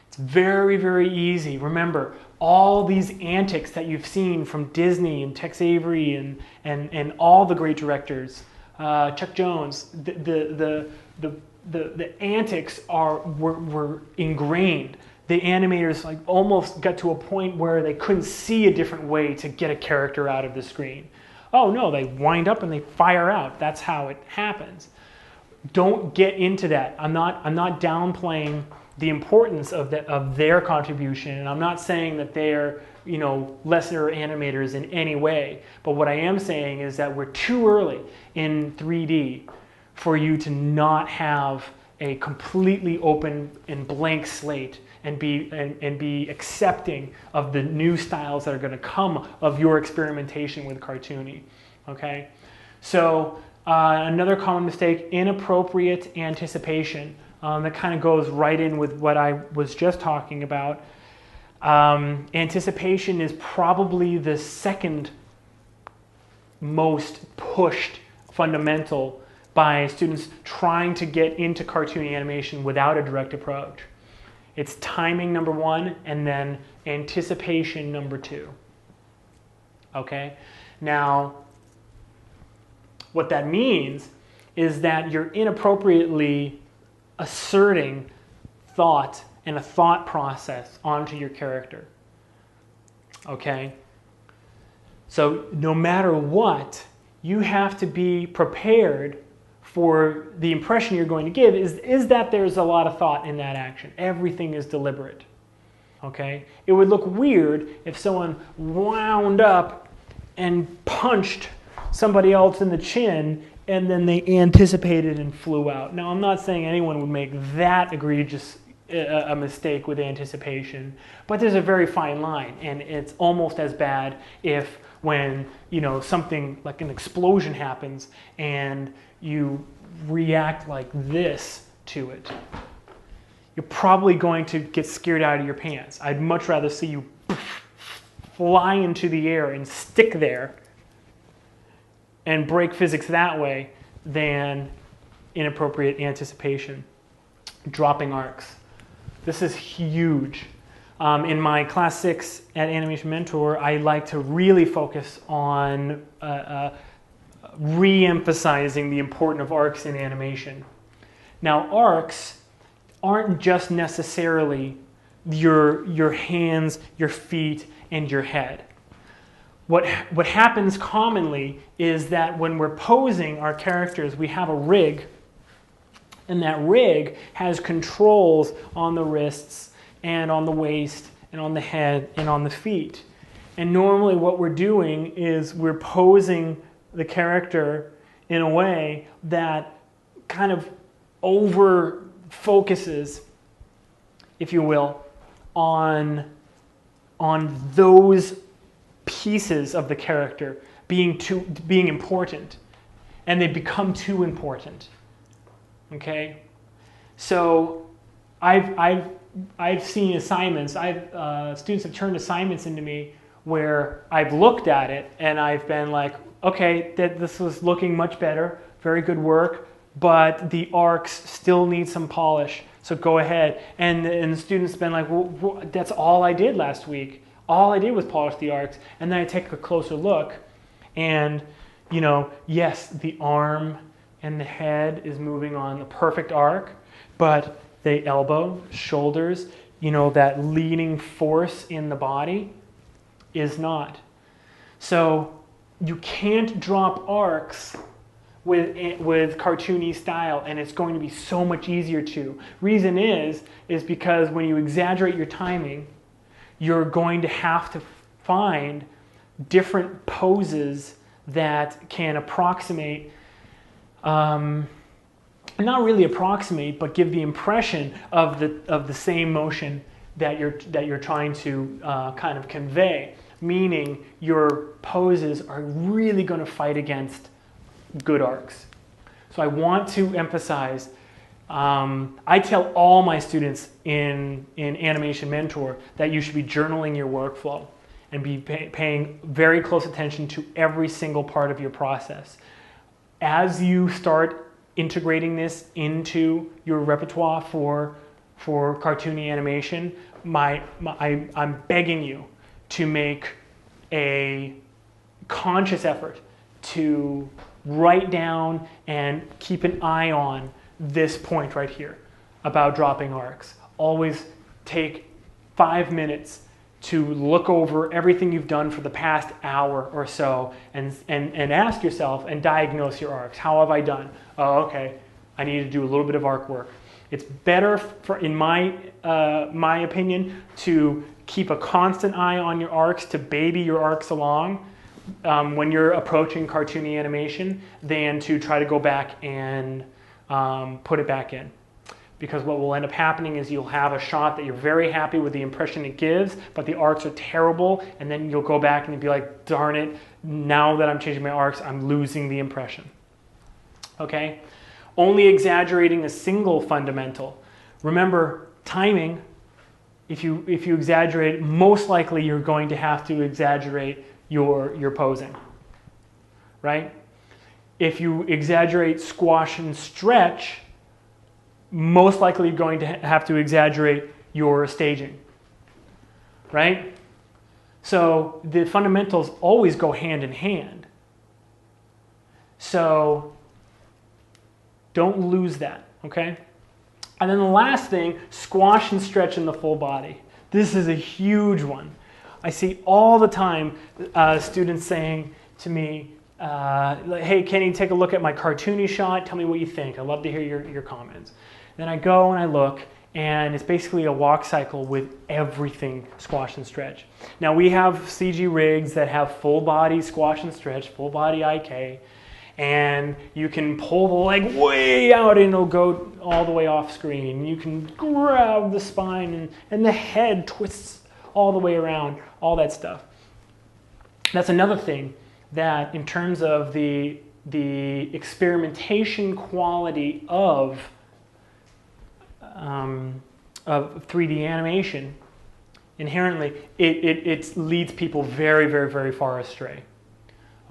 It's very easy. Remember, all these antics that you've seen from Disney and Tex Avery and all the great directors, Chuck Jones, the antics were ingrained. The animators almost got to a point where they couldn't see a different way to get a character out of the screen. Oh no, they wind up and they fire out. That's how it happens. Don't get into that. I'm not downplaying the importance of their contribution, and I'm not saying that they're lesser animators in any way. But what I am saying is that we're too early in 3D for you to not have a completely open and blank slate and be accepting of the new styles that are going to come of your experimentation with Cartoony. Okay, so another common mistake: inappropriate anticipation. That kind of goes right in with what I was just talking about. Anticipation is probably the second most pushed fundamental by students trying to get into cartoony animation without a direct approach. It's timing number one, and then anticipation number two. Okay? Now, what that means is that you're inappropriately asserting thought and a thought process onto your character. Okay? So no matter what, you have to be prepared for the impression you're going to give is that there's a lot of thought in that action. Everything is deliberate. Okay? It would look weird if someone wound up and punched somebody else in the chin and then they anticipated and flew out. Now, I'm not saying anyone would make that egregious a mistake with anticipation, but there's a very fine line, and it's almost as bad if when something like an explosion happens and you react like this to it. You're probably going to get scared out of your pants. I'd much rather see you fly into the air and stick there and break physics that way than inappropriate anticipation. Dropping arcs. This is huge. In my Class 6 at Animation Mentor, I like to really focus on re-emphasizing the importance of arcs in animation. Now, arcs aren't just necessarily your hands, your feet, and your head. What happens commonly is that when we're posing our characters, we have a rig, and that rig has controls on the wrists and on the waist and on the head and on the feet. And normally what we're doing is we're posing the character in a way that kind of over focuses, if you will, on those pieces of the character being important, and they become too important. Okay, so I've I've seen assignments, students have turned assignments into me where I've looked at it and I've been like, okay, this was looking much better, very good work, but the arcs still need some polish, so go ahead. And the students have been like, well, that's all I did last week. All I did was polish the arcs. And then I take a closer look and, you know, yes, the arm and the head is moving on a perfect arc, but the elbow, shoulders, you know, that leading force in the body is not. So you can't drop arcs with cartoony style, and it's going to be so much easier to. Reason is because when you exaggerate your timing, you're going to have to find different poses that can approximate, not really approximate, but give the impression of the same motion that you're trying to kind of convey. Meaning your poses are really going to fight against good arcs. So I want to emphasize, I tell all my students in Animation Mentor that you should be journaling your workflow and be paying very close attention to every single part of your process. As you start integrating this into your repertoire for cartoony animation, I'm begging you to make a conscious effort to write down and keep an eye on this point right here about dropping arcs. Always take 5 minutes to look over everything you've done for the past hour or so and ask yourself and diagnose your arcs. How have I done? Oh, okay, I need to do a little bit of arc work. It's better, in my opinion, to keep a constant eye on your arcs, to baby your arcs along when you're approaching cartoony animation, than to try to go back and put it back in. Because what will end up happening is you'll have a shot that you're very happy with the impression it gives, but the arcs are terrible, and then you'll go back and you'll be like, darn it, now that I'm changing my arcs, I'm losing the impression. Okay? Only exaggerating a single fundamental. Remember, timing, if you exaggerate, most likely you're going to have to exaggerate your posing, right? If you exaggerate squash and stretch, most likely you're going to have to exaggerate your staging, right? So the fundamentals always go hand in hand. So don't lose that, okay? And then the last thing, squash and stretch in the full body. This is a huge one. I see all the time students saying to me, hey, Kenny, take a look at my cartoony shot. Tell me what you think. I'd love to hear your comments. Then I go and I look, and it's basically a walk cycle with everything squash and stretch. Now we have CG rigs that have full body squash and stretch, full body IK, and you can pull the leg way out and it'll go all the way off screen. You can grab the spine and the head twists all the way around, all that stuff. That's another thing that in terms of the experimentation quality of 3D animation, inherently, it leads people very, very, very far astray.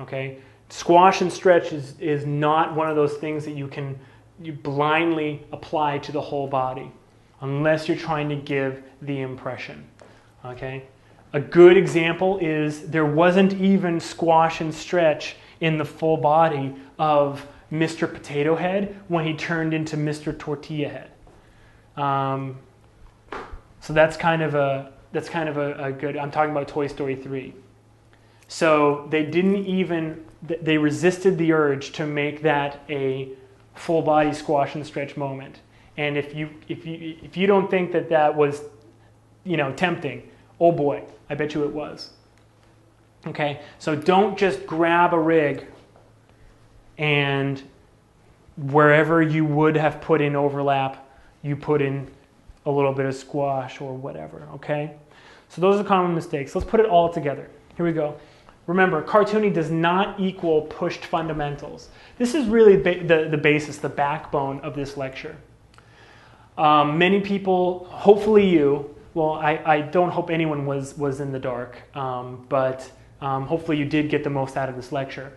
Okay, squash and stretch is not one of those things that you blindly apply to the whole body, unless you're trying to give the impression. Okay, a good example is there wasn't even squash and stretch in the full body of Mr. Potato Head when he turned into Mr. Tortilla Head. So that's kind of a good, I'm talking about Toy Story 3. So they resisted the urge to make that a full body squash and stretch moment. And if you don't think that was, tempting, oh boy, I bet you it was. Okay, so don't just grab a rig and wherever you would have put in overlap, you put in a little bit of squash or whatever, okay? So those are common mistakes. Let's put it all together. Here we go. Remember, cartooning does not equal pushed fundamentals. This is really the basis, the backbone of this lecture. Many people, hopefully you, well, I don't hope anyone was in the dark, but hopefully you did get the most out of this lecture.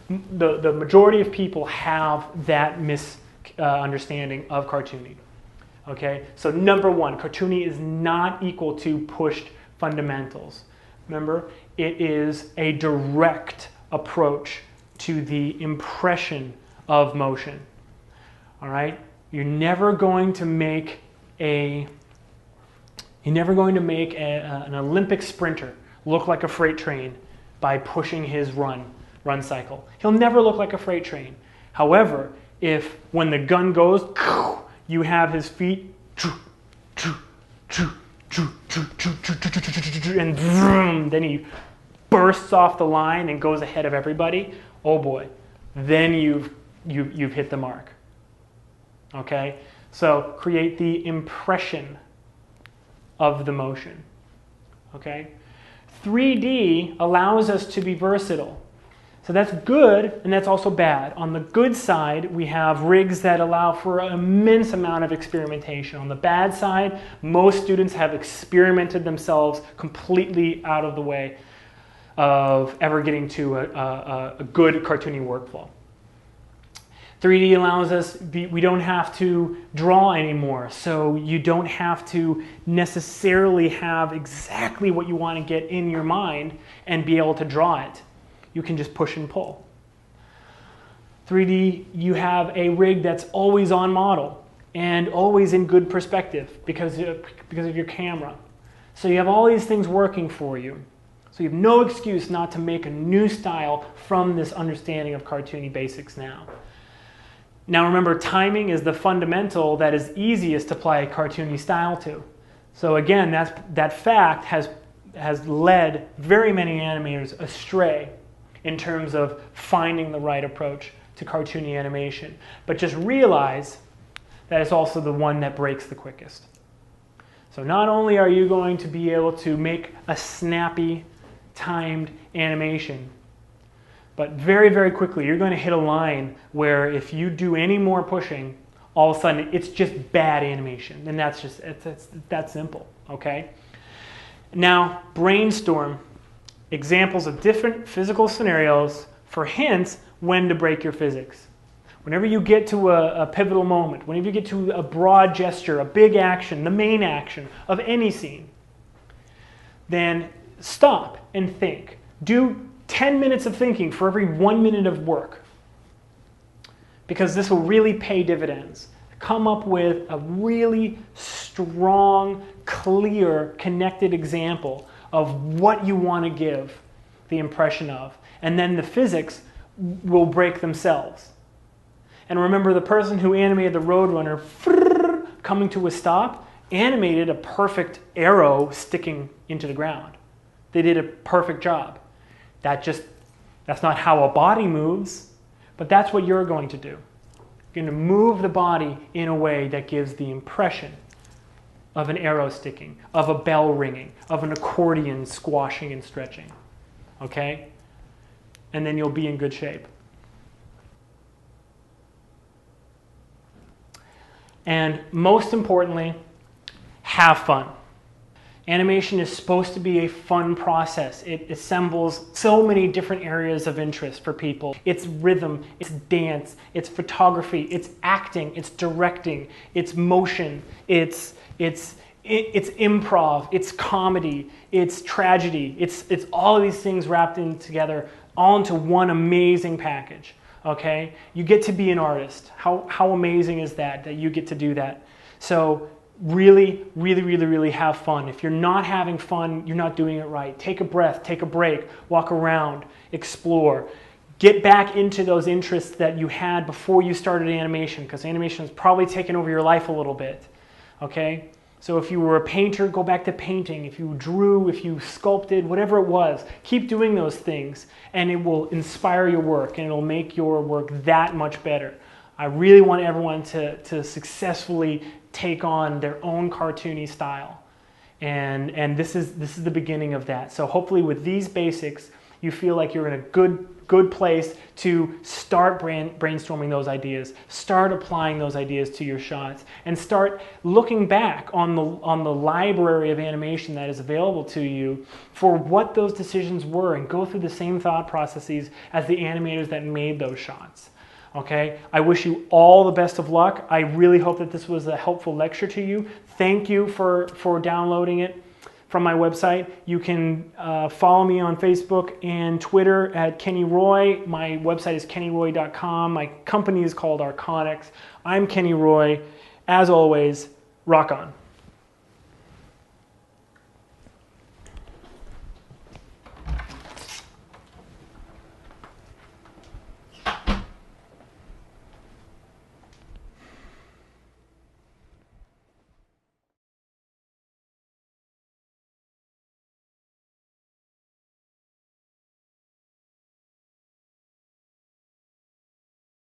The majority of people have that misunderstanding of cartooning. Okay, so number one, cartooning is not equal to pushed fundamentals. Remember, it is a direct approach to the impression of motion. All right, you're never going to make an Olympic sprinter look like a freight train by pushing his run cycle. He'll never look like a freight train. However, if when the gun goes, you have his feet, and then he bursts off the line and goes ahead of everybody, oh boy, then you've hit the mark. Okay? So create the impression of the motion. Okay? 3D allows us to be versatile. So that's good, and that's also bad. On the good side, we have rigs that allow for an immense amount of experimentation. On the bad side, most students have experimented themselves completely out of the way of ever getting to a good cartooning workflow. 3D allows us, we don't have to draw anymore, so you don't have to necessarily have exactly what you want to get in your mind and be able to draw it. You can just push and pull. 3D, you have a rig that's always on model and always in good perspective because of your camera. So you have all these things working for you. So you have no excuse not to make a new style from this understanding of cartoony basics now. Now remember, timing is the fundamental that is easiest to apply a cartoony style to. So again, that fact has led very many animators astray in terms of finding the right approach to cartoony animation. But just realize that it's also the one that breaks the quickest. So not only are you going to be able to make a snappy, timed animation, but very, very quickly you're going to hit a line where if you do any more pushing, all of a sudden it's just bad animation. And that's just, it's that simple, okay? Now, brainstorm examples of different physical scenarios for hints when to break your physics. Whenever you get to a pivotal moment, whenever you get to a broad gesture, a big action, the main action of any scene, then stop and think. Do 10 minutes of thinking for every 1 minute of work, because this will really pay dividends. Come up with a really strong, clear, connected example of what you want to give the impression of, and then the physics will break themselves. And remember, the person who animated the Roadrunner coming to a stop animated a perfect arrow sticking into the ground. They did a perfect job. That's not how a body moves, but that's what you're going to do. You're going to move the body in a way that gives the impression of an arrow sticking, of a bell ringing, of an accordion squashing and stretching. Okay? And then you'll be in good shape. And most importantly, have fun. Animation is supposed to be a fun process. It assembles so many different areas of interest for people. It's rhythm, it's dance, it's photography, it's acting, it's directing, it's motion, it's improv, it's comedy, it's tragedy, it's all of these things wrapped in together, all into one amazing package. Okay? You get to be an artist. How amazing is that you get to do that? So really, really, really, really have fun. If you're not having fun, you're not doing it right. Take a breath, take a break, walk around, explore. Get back into those interests that you had before you started animation, because animation has probably taken over your life a little bit. Okay? So if you were a painter, go back to painting. If you drew, if you sculpted, whatever it was, keep doing those things, and it will inspire your work, and it'll make your work that much better. I really want everyone to successfully take on their own cartoony style, and this is the beginning of that. So hopefully with these basics, you feel like you're in a good place to start brainstorming those ideas, start applying those ideas to your shots, and start looking back on the library of animation that is available to you for what those decisions were, and go through the same thought processes as the animators that made those shots. Okay, I wish you all the best of luck. I really hope that this was a helpful lecture to you. Thank you for downloading it from my website. You can follow me on Facebook and Twitter at Kenny Roy. My website is kennyroy.com. My company is called Arconics. I'm Kenny Roy. As always, rock on.